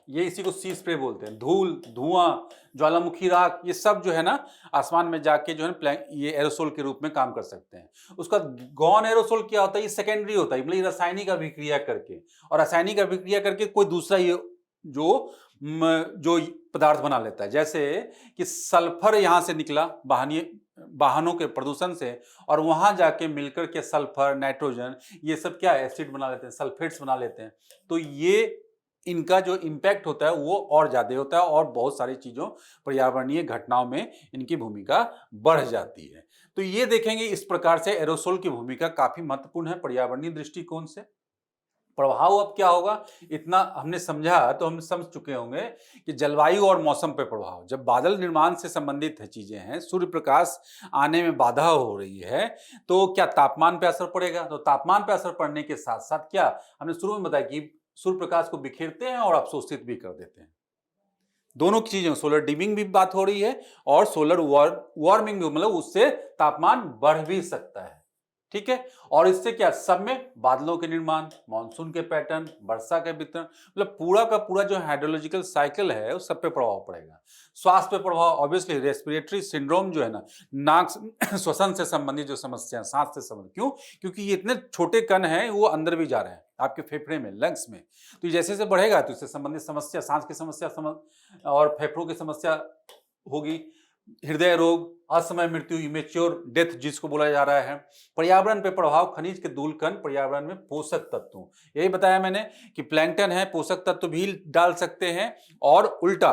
ये इसी को सी स्प्रे बोलते हैं। धूल, धुआं, ज्वालामुखी राख, ये सब जो है ना आसमान में जाके जो है ये एरोसोल के रूप में काम कर सकते हैं। उसका गौन एरोसोल क्या होता है? ये सेकेंडरी होता है, मतलब रासायनिक अभिक्रिया करके, और रासायनिक अभिक्रिया करके कोई दूसरा ये जो पदार्थ बना लेता है। जैसे कि सल्फर यहां से निकला वाहनों के प्रदूषण से, और वहां जाके मिलकर के सल्फर, नाइट्रोजन, ये सब क्या एसिड बना लेते हैं, सल्फेट्स बना लेते हैं। तो ये इनका जो इम्पैक्ट होता है वो और ज्यादा होता है, और बहुत सारी चीजों, पर्यावरणीय घटनाओं में इनकी भूमिका बढ़ जाती है। तो ये देखेंगे इस प्रकार से एरोसोल की भूमिका काफी महत्वपूर्ण है पर्यावरणीय दृष्टिकोण से। प्रभाव अब क्या होगा, इतना हमने समझा, तो हम समझ चुके होंगे कि जलवायु और मौसम पर प्रभाव, जब बादल निर्माण से संबंधित है चीजें हैं, सूर्य प्रकाश आने में बाधा हो रही है, तो क्या तापमान पे असर पड़ेगा? तो तापमान पे असर पड़ने के साथ साथ क्या, हमने शुरू में बताया कि सूर्य प्रकाश को बिखेरते हैं और अवशोषित भी कर देते हैं। दोनों की चीजें, सोलर डिमिंग भी बात हो रही है, और सोलर वार्मिंग भी, मतलब उससे तापमान बढ़ भी सकता है। ठीक है, और इससे क्या, सब में बादलों के निर्माण, मानसून के पैटर्न, वर्षा के वितरण, मतलब पूरा का पूरा जो हाइड्रोलॉजिकल साइकिल है उस सब पे प्रभाव पड़ेगा। स्वास्थ्य पे प्रभाव, ऑब्वियसली रेस्पिरेटरी सिंड्रोम जो है ना, नाक श्वसन से संबंधित जो समस्या, सांस से संबंधित, क्यों? क्योंकि ये इतने छोटे कण हैं, वो अंदर भी जा रहे हैं आपके फेफड़े में, लंग्स में। तो जैसे जैसे बढ़ेगा तो इससे संबंधित समस्या, सांस की समस्या और फेफड़ों की समस्या होगी। हृदय रोग, असमय मृत्यु, इमेच्योर डेथ जिसको बोला जा रहा है। पर्यावरण पे प्रभाव, खनिज के धूल कण पर्यावरण में पोषक तत्वों, यही बताया मैंने कि प्लैंकटन है, पोषक तत्व भी डाल सकते हैं, और उल्टा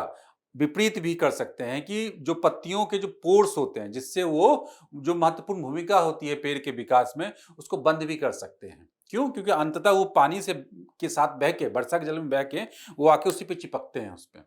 विपरीत भी कर सकते हैं कि जो पत्तियों के जो पोर्स होते हैं, जिससे वो जो महत्वपूर्ण भूमिका होती है पेड़ के विकास में, उसको बंद भी कर सकते हैं। क्यों? क्योंकि अंततः वो पानी से के साथ बह के, वर्षा के जल में बह के वो आके उसी पे चिपकते हैं उस पे,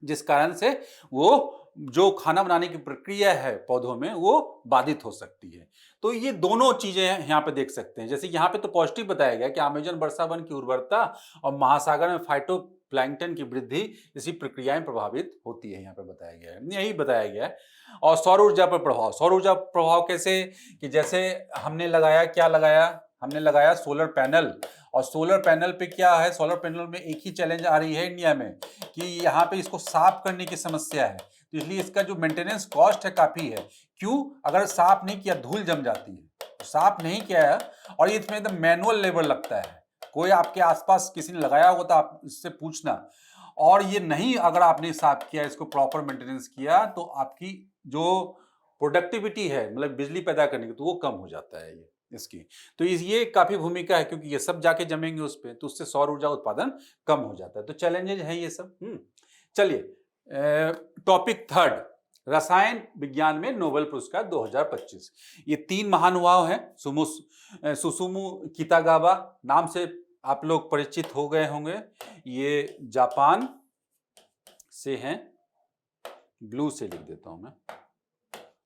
जिस कारण से वो जो खाना बनाने की प्रक्रिया है पौधों में, वो बाधित हो सकती है। तो ये दोनों चीजें यहाँ पे देख सकते हैं। जैसे यहाँ पे तो पॉजिटिव बताया गया कि अमेजन वर्षा वन की उर्वरता और महासागर में फाइटोप्लैंक्टन की वृद्धि, इसी प्रक्रियाएं प्रभावित होती है, यहाँ पे बताया गया है, यही बताया गया है। और सौर ऊर्जा पर प्रभाव, सौर ऊर्जा प्रभाव कैसे, कि जैसे हमने लगाया, क्या लगाया, हमने लगाया सोलर पैनल। और सोलर पैनल पे क्या है, सोलर पैनल में एक ही चैलेंज आ रही है इंडिया में, कि यहाँ पे इसको साफ करने की समस्या है, तो इसलिए इसका जो मेंटेनेंस कॉस्ट है काफी है। क्यों? अगर साफ नहीं किया धूल जम जाती है, तो साफ नहीं किया है, और इसमें एकदम मैनुअल लेबर लगता है। कोई आपके आसपास किसी ने लगाया होगा तो आप इससे पूछना, और ये नहीं, अगर आपने साफ किया, इसको प्रॉपर मेंटेनेंस किया, तो आपकी जो प्रोडक्टिविटी है, मतलब बिजली पैदा करने की, तो वो कम हो जाता है ये इसकी। तो ये काफी भूमिका है, क्योंकि ये सब जाके जमेंगे उस पे, तो उससे सौर ऊर्जा उत्पादन कम हो जाता है। तो चैलेंजेज हैं ये सब। चलिए, टॉपिक थर्ड, रसायन विज्ञान में नोबेल पुरस्कार 2025। ये 3 महानुभाव हैं। सुसुमु कितागावा नाम से आप लोग परिचित हो गए होंगे, ये जापान से हैं, ब्लू से लिख देता हूं मैं,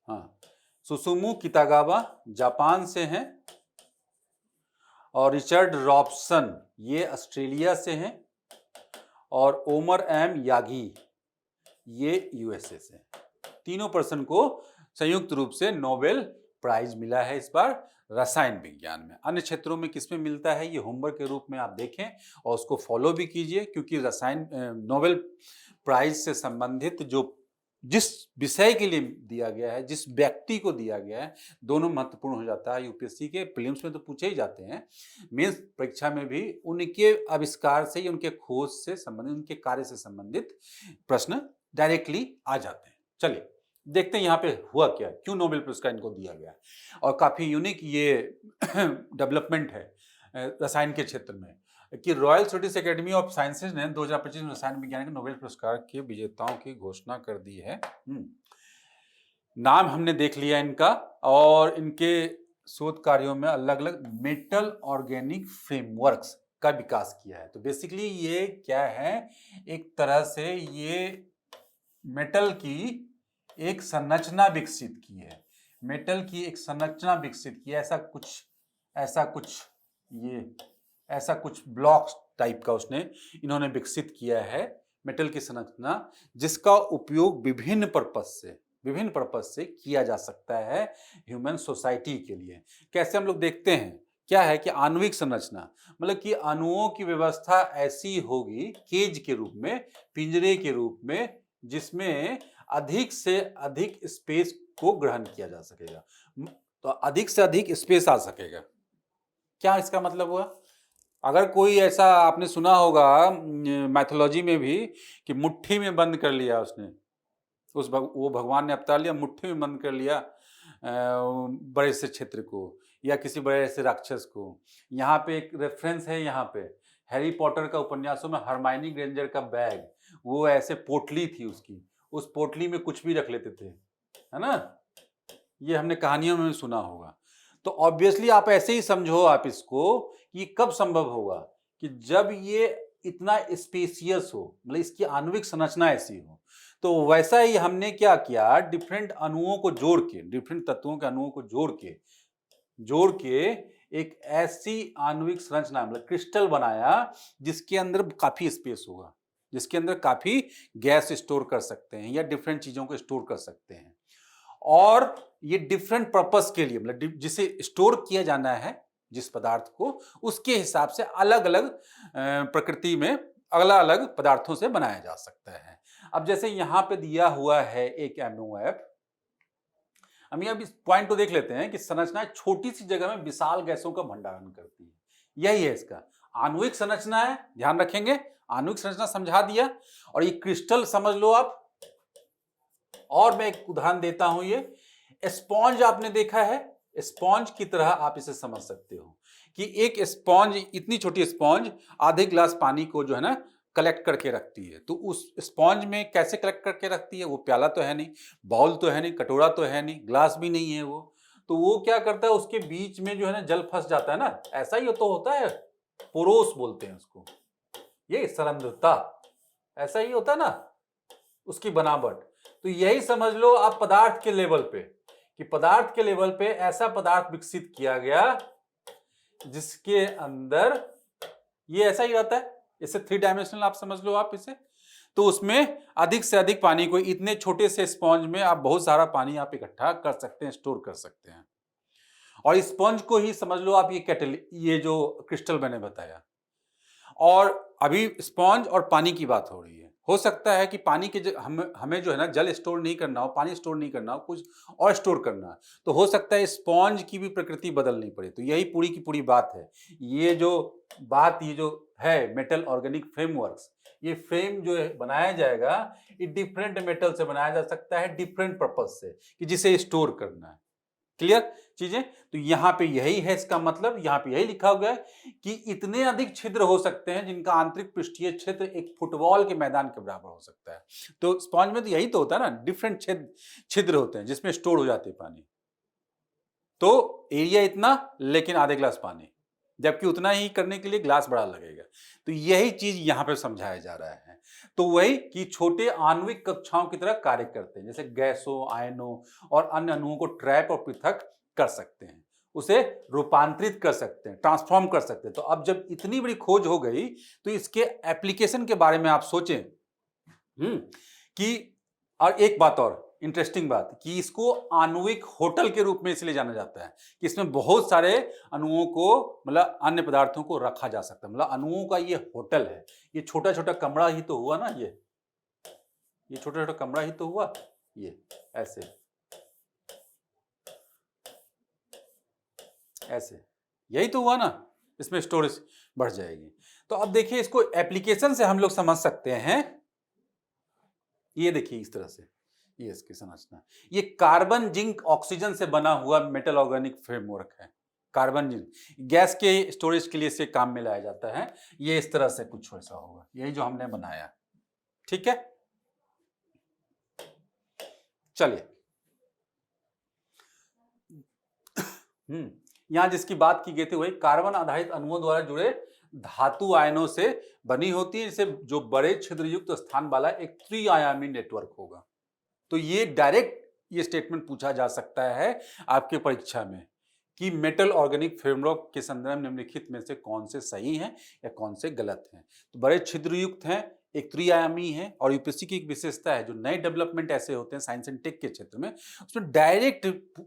हाँ, सुसुमु कितागावा जापान से हैं, और रिचर्ड रॉबसन ये ऑस्ट्रेलिया से हैं, और ओमर एम यागी ये यूएसए से। तीनों पर्सन को संयुक्त रूप से नोबेल प्राइज मिला है इस बार रसायन विज्ञान में। अन्य क्षेत्रों में किसमें मिलता है, ये होमवर्क के रूप में आप देखें और उसको फॉलो भी कीजिए, क्योंकि रसायन नोबेल प्राइज से संबंधित जो जिस विषय के लिए दिया गया है, जिस व्यक्ति को दिया गया है, दोनों महत्वपूर्ण हो जाता है। यूपीएससी के प्रीलिम्स में तो पूछे ही जाते हैं, मेंस परीक्षा में भी उनके आविष्कार से, उनके खोज से संबंधित, उनके कार्य से संबंधित प्रश्न डायरेक्टली आ जाते हैं। चलिए देखते हैं यहाँ पे हुआ क्या, क्यों नोबेल पुरस्कार इनको दिया गया, और काफी यूनिक ये डेवलपमेंट है रसायन के क्षेत्र में। कि royal Swedish academy of sciences ने 2025 में रसायन विज्ञान के नोबेल पुरस्कार के विजेताओं की घोषणा कर दी है। नाम हमने देख लिया इनका, और इनके शोध कार्यों में अलग अलग मेटल ऑर्गेनिक फ्रेमवर्क्स का विकास किया है। तो बेसिकली ये क्या है, एक तरह से ये मेटल की एक संरचना विकसित की है, मेटल की एक संरचना विकसित की है, ऐसा कुछ ब्लॉक्स टाइप का इन्होंने विकसित किया है मेटल की संरचना, जिसका उपयोग विभिन्न पर्पस से किया जा सकता है ह्यूमन सोसाइटी के लिए। कैसे हम लोग देखते हैं, क्या है कि आणविक संरचना मतलब कि अणुओं की व्यवस्था ऐसी होगी केज के रूप में, पिंजरे के रूप में, जिसमें अधिक से अधिक स्पेस को ग्रहण किया जा सकेगा, तो अधिक से अधिक स्पेस आ सकेगा। क्या इसका मतलब हुआ? अगर कोई ऐसा आपने सुना होगा मैथोलॉजी में भी कि मुट्ठी में बंद कर लिया उसने, वो भगवान ने अवतार लिया, मुट्ठी में बंद कर लिया बड़े से क्षेत्र को या किसी बड़े से राक्षस को। यहाँ पे एक रेफरेंस है, यहाँ पे हैरी पॉटर का उपन्यासों में हरमाइनी ग्रेंजर का बैग, वो ऐसे पोटली थी उसकी, उस पोटली में कुछ भी रख लेते थे, है ना, ये हमने कहानियों में सुना होगा। तो ऑब्वियसली आप ऐसे ही समझो आप इसको कि कब संभव होगा कि जब ये इतना स्पेसियस हो, मतलब इसकी आणविक संरचना ऐसी हो। तो वैसा ही हमने क्या किया, डिफरेंट अणुओं को जोड़ के, डिफरेंट तत्वों के अणुओं को जोड़ के एक ऐसी आणविक संरचना मतलब क्रिस्टल बनाया जिसके अंदर काफी स्पेस होगा, जिसके अंदर काफी गैस स्टोर कर सकते हैं या डिफरेंट चीजों को स्टोर कर सकते हैं। और ये डिफरेंट पर्पस के लिए, मतलब जिसे स्टोर किया जाना है जिस पदार्थ को, उसके हिसाब से अलग अलग प्रकृति में अलग अलग पदार्थों से बनाया जा सकता है। अब जैसे यहां पे दिया हुआ है एक MOF, हम अब इस पॉइंट को देख लेते हैं कि संरचना छोटी सी जगह में विशाल गैसों का भंडारण करती है, यही है इसका आणविक संरचना है। ध्यान रखेंगे, आणविक संरचना समझा दिया, और ये क्रिस्टल समझ लो आप। और मैं एक उदाहरण देता हूं, ये स्पॉन्ज आपने देखा है, स्पॉन्ज की तरह आप इसे समझ सकते हो कि एक स्पॉन्ज, इतनी छोटी स्पॉन्ज आधे गिलास पानी को जो है ना कलेक्ट करके रखती है। तो उस स्पॉन्ज में कैसे कलेक्ट करके रखती है, वो प्याला तो है नहीं, बाउल तो है नहीं, कटोरा तो है नहीं, ग्लास भी नहीं है वो, तो वो क्या करता है, उसके बीच में जो है ना जल फंस जाता है ना, ऐसा ही तो होता है, पोरोस बोलते हैं उसको, ये सरंध्रता, ऐसा ही होता है ना उसकी बनावट। तो यही समझ लो आप पदार्थ के लेवल पे, कि पदार्थ के लेवल पे ऐसा पदार्थ विकसित किया गया जिसके अंदर ये ऐसा ही रहता है, इसे 3 डायमेंशनल आप समझ लो आप इसे। तो उसमें अधिक से अधिक पानी को, इतने छोटे से स्पॉन्ज में आप बहुत सारा पानी आप इकट्ठा कर सकते हैं, स्टोर कर सकते हैं। और स्पॉन्ज को ही समझ लो आप ये जो क्रिस्टल मैंने बताया। और अभी स्पॉन्ज और पानी की बात हो रही है, हो सकता है कि पानी के हमें जो है ना जल स्टोर नहीं करना हो, पानी स्टोर नहीं करना हो, कुछ और स्टोर करना है, तो हो सकता है स्पॉन्ज की भी प्रकृति बदलनी पड़े। तो यही पूरी की पूरी बात है, ये जो है मेटल ऑर्गेनिक फ्रेमवर्क्स, ये फ्रेम जो है बनाया जाएगा, ये डिफरेंट मेटल से बनाया जा सकता है, डिफरेंट पर्पस से, कि जिसे स्टोर करना है। क्लियर चीजें? तो यहां पे यही है इसका मतलब, यहां पे यही लिखा हुआ है कि इतने अधिक छिद्र हो सकते हैं जिनका आंतरिक पृष्ठीय क्षेत्र एक फुटबॉल के मैदान के बराबर हो सकता है। तो स्पॉन्ज में तो यही तो होता है ना, डिफरेंट छिद्र होते हैं जिसमें स्टोर हो जाते हैं पानी। तो एरिया इतना, लेकिन आधे ग्लास पानी, जबकि उतना ही करने के लिए ग्लास बड़ा लगेगा। तो यही चीज यहां पे समझाया जा रहा है। तो वही कि छोटे आणविक कक्षाओं की तरह कार्य करते हैं, जैसे गैसों, आयनों और अन्य अणुओं को ट्रैप और पृथक कर सकते हैं, उसे रूपांतरित कर सकते हैं, ट्रांसफॉर्म कर सकते हैं। तो अब जब इतनी बड़ी खोज हो गई, तो इसके एप्लीकेशन के बारे में आप सोचें कि, और एक बात और इंटरेस्टिंग बात, कि इसको आणविक होटल के रूप में इसलिए जाना जाता है कि इसमें बहुत सारे अणुओं को, मतलब अन्य पदार्थों को रखा जा सकता है, मतलब अणुओं का ये होटल है। ये छोटा छोटा कमरा ही तो हुआ ना, ये छोटा छोटा कमरा ही तो हुआ, ये ऐसे यही तो हुआ ना, इसमें स्टोरेज बढ़ जाएगी। तो अब देखिए, इसको एप्लीकेशन से हम लोग समझ सकते हैं। ये देखिए इस तरह से, ये इसकी संरचना, ये कार्बन, जिंक, ऑक्सीजन से बना हुआ मेटल ऑर्गेनिक फ्रेमवर्क है। कार्बन गैस के स्टोरेज के लिए इसे काम में लाया जाता है। ये इस तरह से कुछ ऐसा होगा, यही जो हमने बनाया। ठीक है, चलिए यहां जिसकी बात की गई थी वही कार्बन आधारित अणुओं द्वारा जुड़े धातु आयनों से बनी होती है, जिसे जो बड़े छिद्रयुक्त स्थान वाला एक त्रिआयामी नेटवर्क होगा। तो ये डायरेक्ट ये स्टेटमेंट पूछा जा सकता है आपके परीक्षा में कि मेटल ऑर्गेनिक फ्रेमवर्क के संदर्भ में निम्नलिखित में से कौन से सही हैं या कौन से गलत हैं। तो बड़े छिद्रयुक्त हैं, एक त्रिआयामी है, और यूपीएससी की एक विशेषता है जो नए डेवलपमेंट ऐसे होते हैं साइंस एंड टेक के क्षेत्र में, उसमें डायरेक्ट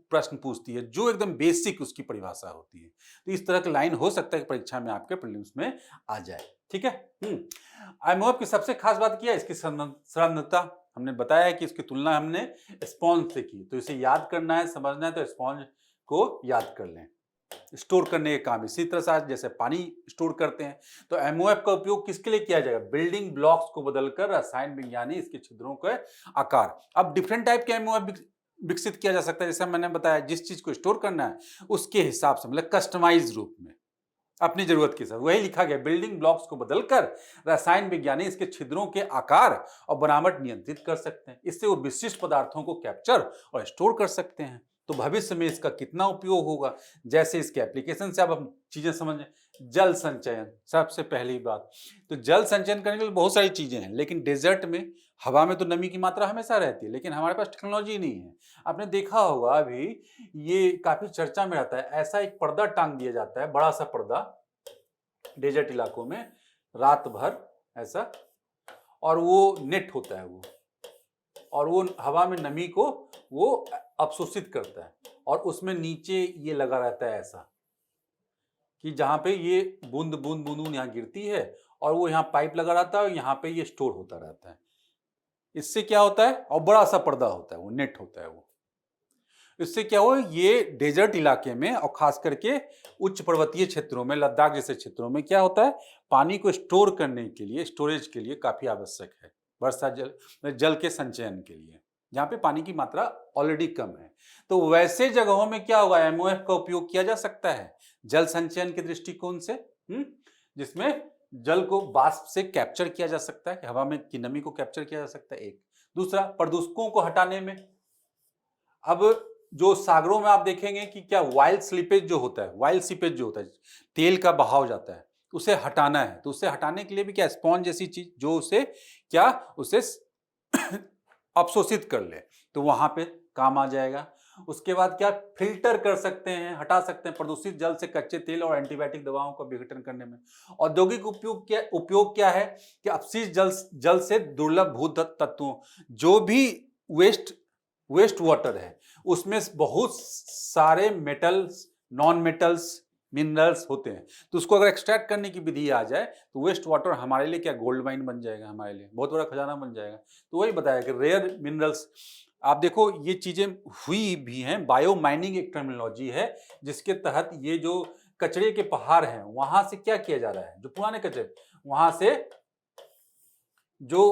प्रश्न पूछती है जो एकदम बेसिक उसकी परिभाषा होती है। तो इस तरह की लाइन हो सकता है कि परीक्षा में आपके प्रीलिम्स में आ जाए। ठीक है, आईएमओएफ की सबसे खास बात क्या है, इसकी संरचना। हमने बताया है कि इसकी तुलना हमने स्पॉन्ज से की, तो इसे याद करना है, समझना है तो स्पॉन्ज को याद कर लें। स्टोर करने के काम इसी तरह से आज जैसे पानी स्टोर करते हैं, तो एमओएफ का उपयोग किसके लिए किया जाएगा, बिल्डिंग ब्लॉक्स को बदलकर रसायन विज्ञानी इसके छिद्रों के आकार। अब डिफरेंट टाइप के एमओएफ विकसित किया जा सकता है, जैसे मैंने बताया जिस चीज को स्टोर करना है उसके हिसाब से, मतलब कस्टमाइज रूप में अपनी जरूरत के साथ। वही लिखा गया, बिल्डिंग ब्लॉक्स को बदलकर रसायन विज्ञानी इसके छिद्रों के आकार और बनावट नियंत्रित कर सकते हैं। इससे वो विशिष्ट पदार्थों को कैप्चर और स्टोर कर सकते हैं। तो भविष्य में इसका कितना उपयोग होगा, जैसे इसके एप्लीकेशन से अब हम चीजें समझें। जल संचयन सबसे पहली बात, तो जल संचयन करने के लिए बहुत सारी चीजें हैं, लेकिन डेजर्ट में हवा में तो नमी की मात्रा हमेशा रहती है, लेकिन हमारे पास टेक्नोलॉजी नहीं है। आपने देखा होगा अभी ये काफी चर्चा में रहता है, ऐसा एक पर्दा टांग दिया जाता है, बड़ा सा पर्दा डेजर्ट इलाकों में रात भर ऐसा, और वो नेट होता है वो, और वो हवा में नमी को वो अवशोषित करता है, और उसमें नीचे ये लगा रहता है ऐसा कि जहां पे ये बूंद बूंद बूंद यहाँ गिरती है, और वो यहाँ पाइप लगा रहता है और यहाँ पे ये स्टोर होता रहता है। इससे क्या होता है, और बड़ा सा पर्दा होता है, वो नेट होता है वो। इससे क्या हो, ये डेजर्ट इलाके में और खास करके उच्च पर्वतीय क्षेत्रों में, लद्दाख जैसे क्षेत्रों में क्या होता है, पानी को स्टोर करने के लिए, स्टोरेज के लिए काफी आवश्यक है। वर्षा जल, जल के संचयन के लिए, जहाँ पे पानी की मात्रा ऑलरेडी कम है। तो वैसे जगहों में क्या होगा, एमओएफ का उपयोग किया जा सकता है जल संचयन के दृष्टिकोण से, जिसमें जल को वाष्प से कैप्चर किया जा सकता है, हवा में की नमी को कैप्चर किया जा सकता है। एक दूसरा, प्रदूषकों को हटाने में। अब जो सागरों में आप देखेंगे कि क्या वाइल्ड स्लीपेज जो होता है, वाइल्ड सीपेज जो होता है, तेल का बहाव जाता है, उसे हटाना है, तो उसे हटाने के लिए भी क्या, स्पॉन्ज जैसी चीज जो उसे क्या, उसे अवशोषित कर ले, तो वहां पे काम आ जाएगा। उसके बाद क्या, फिल्टर कर सकते हैं, हटा सकते हैं प्रदूषित जल से कच्चे तेल और एंटीबायोटिक दवाओं का विघटन करने में। औद्योगिक उपयोग क्या है कि अपशिष्ट जल से दुर्लभ भू तत्वों, जो भी वेस्ट वाटर है उसमें बहुत सारे मेटल्स, नॉन मेटल्स, मिनरल्स होते हैं, तो उसको अगर एक्सट्रैक्ट करने की विधि आ जाए तो वेस्ट वाटर हमारे लिए क्या, गोल्ड माइन बन जाएगा, हमारे लिए बहुत बड़ा खजाना बन जाएगा। तो वही बताया कि रेयर मिनरल्स, आप देखो ये चीजें हुई भी हैं। बायो माइनिंग एक टर्मिनोलॉजी है जिसके तहत ये जो कचरे के पहाड़ हैं वहां से क्या किया जा रहा है, जो पुराने कचरे वहां से जो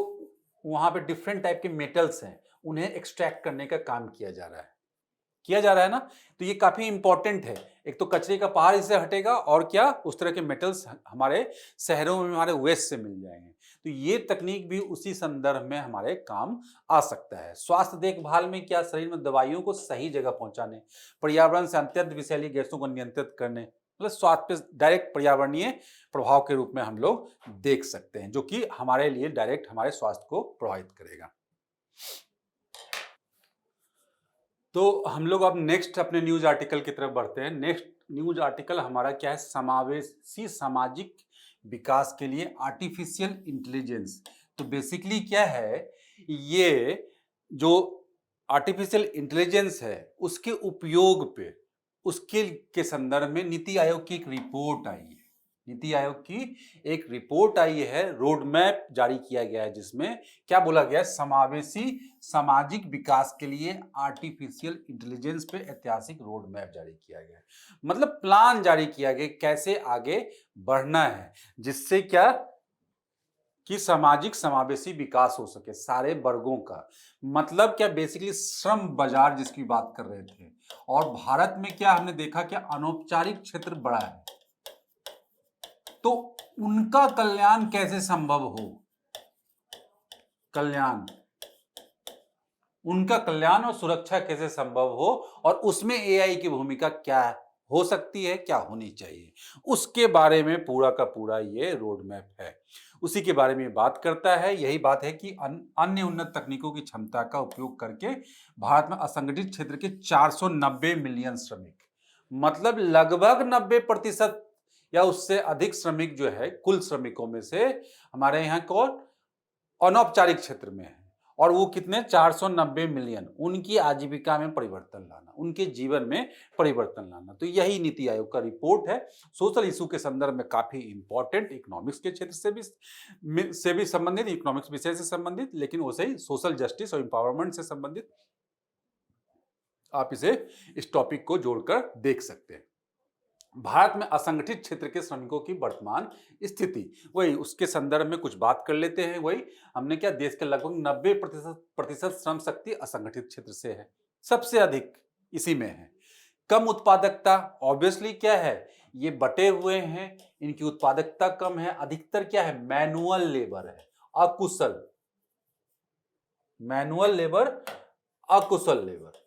वहां पे डिफरेंट टाइप के मेटल्स हैं उन्हें एक्सट्रैक्ट करने का काम किया जा रहा है ना। तो ये काफी इंपॉर्टेंट है, एक तो कचरे का पहाड़ इससे हटेगा, और क्या, उस तरह के मेटल्स हमारे शहरों में हमारे वेस्ट से मिल जाएंगे। तो ये तकनीक भी उसी संदर्भ में हमारे काम आ सकता है। स्वास्थ्य देखभाल में क्या, शरीर में दवाइयों को सही जगह पहुंचाने, पर्यावरण से अत्यंत विषैली गैसों को नियंत्रित करने, मतलब स्वास्थ्य पे डायरेक्ट पर्यावरणीय प्रभाव के रूप में हम लोग देख सकते हैं, जो कि हमारे लिए डायरेक्ट हमारे स्वास्थ्य को प्रभावित करेगा। तो हम लोग अब नेक्स्ट अपने न्यूज आर्टिकल की तरफ बढ़ते हैं। नेक्स्ट न्यूज आर्टिकल हमारा क्या है, समावेशी सामाजिक विकास के लिए आर्टिफिशियल इंटेलिजेंस। तो बेसिकली क्या है, ये जो आर्टिफिशियल इंटेलिजेंस है उसके उपयोग पे, उसके के संदर्भ में नीति आयोग की एक रिपोर्ट आई है। नीति आयोग की एक रिपोर्ट आई है, रोड मैप जारी किया गया है, जिसमें क्या बोला गया है, समावेशी सामाजिक विकास के लिए आर्टिफिशियल इंटेलिजेंस पे ऐतिहासिक रोड मैप जारी किया गया है। मतलब प्लान जारी किया गया कैसे आगे बढ़ना है, जिससे क्या कि सामाजिक समावेशी विकास हो सके सारे वर्गों का। मतलब क्या, बेसिकली श्रम बाजार जिसकी बात कर रहे थे। और भारत में क्या हमने देखा कि अनौपचारिक क्षेत्र बड़ा है, तो उनका कल्याण कैसे संभव हो, कल्याण, उनका कल्याण और सुरक्षा कैसे संभव हो, और उसमें एआई की भूमिका क्या हो सकती है, क्या होनी चाहिए, उसके बारे में पूरा का पूरा ये रोड मैप है। उसी के बारे में बात करता है। यही बात है कि अन्य उन्नत तकनीकों की क्षमता का उपयोग करके भारत में असंगठित क्षेत्र के 490 मिलियन श्रमिक, मतलब लगभग 90% या उससे अधिक श्रमिक जो है कुल श्रमिकों में से हमारे यहाँ कौन अनौपचारिक क्षेत्र में है। और वो कितने, 490 मिलियन। उनकी आजीविका में परिवर्तन लाना, उनके जीवन में परिवर्तन लाना, तो यही नीति आयोग का रिपोर्ट है। सोशल इशू के संदर्भ में काफी इंपॉर्टेंट, इकोनॉमिक्स के क्षेत्र से भी संबंधित, इकोनॉमिक्स विषय से संबंधित, लेकिन वैसे ही सोशल जस्टिस और एम्पावरमेंट से संबंधित आप इसे इस टॉपिक को जोड़कर देख सकते हैं। भारत में असंगठित क्षेत्र के श्रमिकों की वर्तमान स्थिति, वही उसके संदर्भ में कुछ बात कर लेते हैं। वही हमने क्या, देश के लगभग 90% श्रम शक्ति असंगठित क्षेत्र से है, सबसे अधिक इसी में है। कम उत्पादकता, ऑब्वियसली क्या है, ये बटे हुए हैं, इनकी उत्पादकता कम है। अधिकतर क्या है, मैनुअल लेबर है, अकुशल, मैनुअल लेबर, अकुशल लेबर।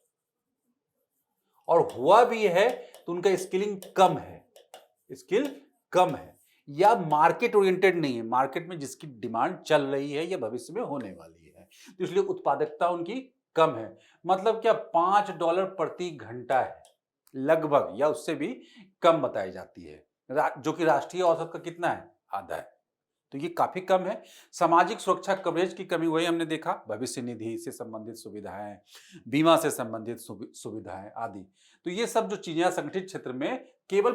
और हुआ भी है तो उनका स्किलिंग कम है, स्किल कम है, या मार्केट ओरिएंटेड नहीं है, मार्केट में जिसकी डिमांड चल रही है या भविष्य में होने वाली है, तो इसलिए उत्पादकता उनकी कम है। मतलब क्या, $5 प्रति घंटा है लगभग, या उससे भी कम बताई जाती है, जो कि राष्ट्रीय औसत का कितना है, आधा है, तो ये काफी कम है। सामाजिक सुरक्षा कवरेज की कमी, वही हमने देखा, भविष्य निधि से संबंधित सुविधाएं, बीमा से संबंधित सुविधाएं आदि, तो ये सब जो चीजें संगठित क्षेत्र में केवल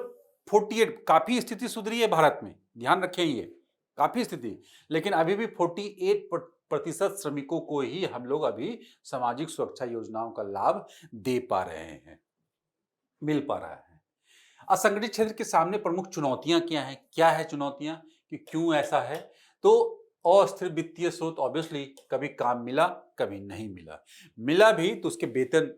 48, काफी स्थिति सुधरी है भारत में, ध्यान रखें ये काफी स्थिति, लेकिन अभी भी 48% श्रमिकों को ही हम लोग अभी सामाजिक सुरक्षा योजनाओं का लाभ दे पा रहे हैं, मिल पा रहा है। असंगठित क्षेत्र के सामने प्रमुख चुनौतियां क्या है चुनौतियां, कि क्यों ऐसा है, तो अस्थिर वित्तीय स्रोत, ऑब्वियसली कभी काम मिला कभी नहीं मिला, मिला भी तो उसके वेतन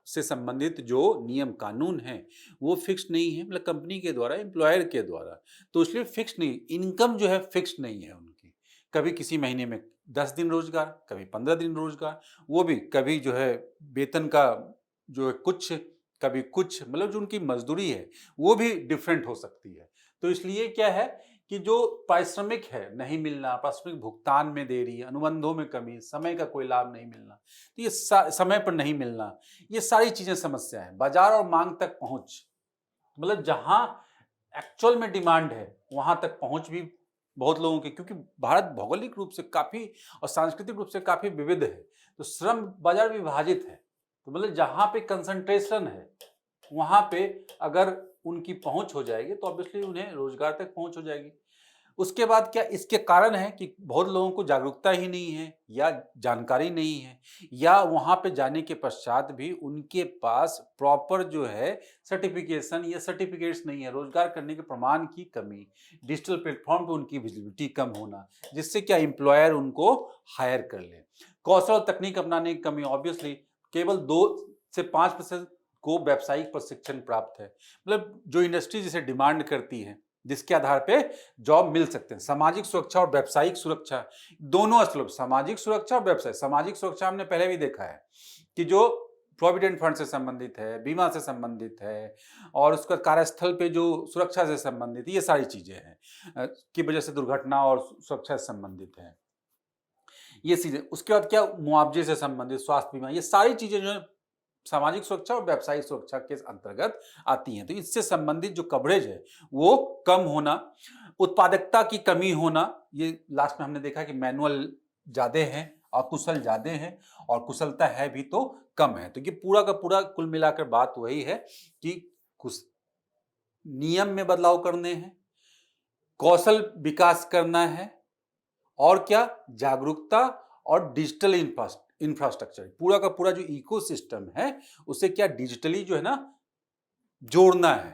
से संबंधित जो नियम कानून है वो फिक्स नहीं है, मतलब कंपनी के द्वारा, एम्प्लॉयर के द्वारा, तो इसलिए फिक्स नहीं, इनकम जो है फिक्स नहीं है उनकी, कभी किसी महीने में 10 दिन रोजगार, कभी 15 दिन रोजगार, वो भी कभी जो है वेतन का जो है कुछ, कभी कुछ, मतलब जो उनकी मजदूरी है वो भी डिफरेंट हो सकती है। तो इसलिए क्या है कि जो पारिश्रमिक है नहीं मिलना, पारिश्रमिक भुगतान में देरी, अनुबंधों में कमी, समय का कोई लाभ नहीं मिलना, तो ये समय पर नहीं मिलना, ये सारी चीजें समस्या है। बाजार और मांग तक पहुंच, मतलब जहां एक्चुअल में डिमांड है वहां तक पहुंच भी बहुत लोगों की, क्योंकि भारत भौगोलिक रूप से काफी और सांस्कृतिक रूप से काफी विविध है, तो श्रम बाजार विभाजित है, तो मतलब जहां पे कंसंट्रेशन है वहां पे अगर उनकी पहुंच हो जाएगी तो ऑब्वियसली उन्हें रोजगार तक पहुंच हो जाएगी। उसके बाद क्या, इसके कारण है कि बहुत लोगों को जागरूकता ही नहीं है या जानकारी नहीं है, या वहां पे जाने के पश्चात भी उनके पास प्रॉपर जो है सर्टिफिकेशन या सर्टिफिकेट्स नहीं है, रोजगार करने के प्रमाण की कमी, डिजिटल प्लेटफॉर्म पे उनकी विजिबिलिटी कम होना, जिससे क्या एम्प्लॉयर उनको हायर कर ले। कौशल और तकनीक अपनाने की कमी, ऑब्वियसली केवल 2 से 5% को व्यावसायिक प्रशिक्षण प्राप्त है, मतलब जो इंडस्ट्री जिसे डिमांड करती है जिसके आधार पे जॉब मिल सकते हैं। सामाजिक सुरक्षा और व्यावसायिक सुरक्षा दोनों स्लूप, सामाजिक सुरक्षा और व्यवसाय, सामाजिक सुरक्षा हमने पहले भी देखा है कि जो प्रोविडेंट फंड से संबंधित है, बीमा से संबंधित है, और उसका कार्यस्थल पे जो सुरक्षा से संबंधित, ये सारी चीजें हैं की वजह से दुर्घटना और सुरक्षा से संबंधित है, ये चीजें। उसके बाद क्या, मुआवजे से संबंधित, स्वास्थ्य बीमा, ये सारी चीजें जो है सामाजिक सुरक्षा और व्यावसायिक सुरक्षा के अंतर्गत आती हैं। तो इससे संबंधित जो कवरेज है वो कम होना, उत्पादकता की कमी होना, ये लास्ट में हमने देखा कि मैनुअल ज्यादा है, अकुशल ज्यादा है, और कुशलता है भी तो कम है। तो ये पूरा का पूरा कुल मिलाकर बात वही है कि कुछ नियम में बदलाव करने हैं, कौशल विकास करना है, और क्या, जागरूकता और डिजिटल इंफ्रास्ट्रक्चर, पूरा का पूरा जो इकोसिस्टम है उसे क्या डिजिटली जो है ना जोड़ना है,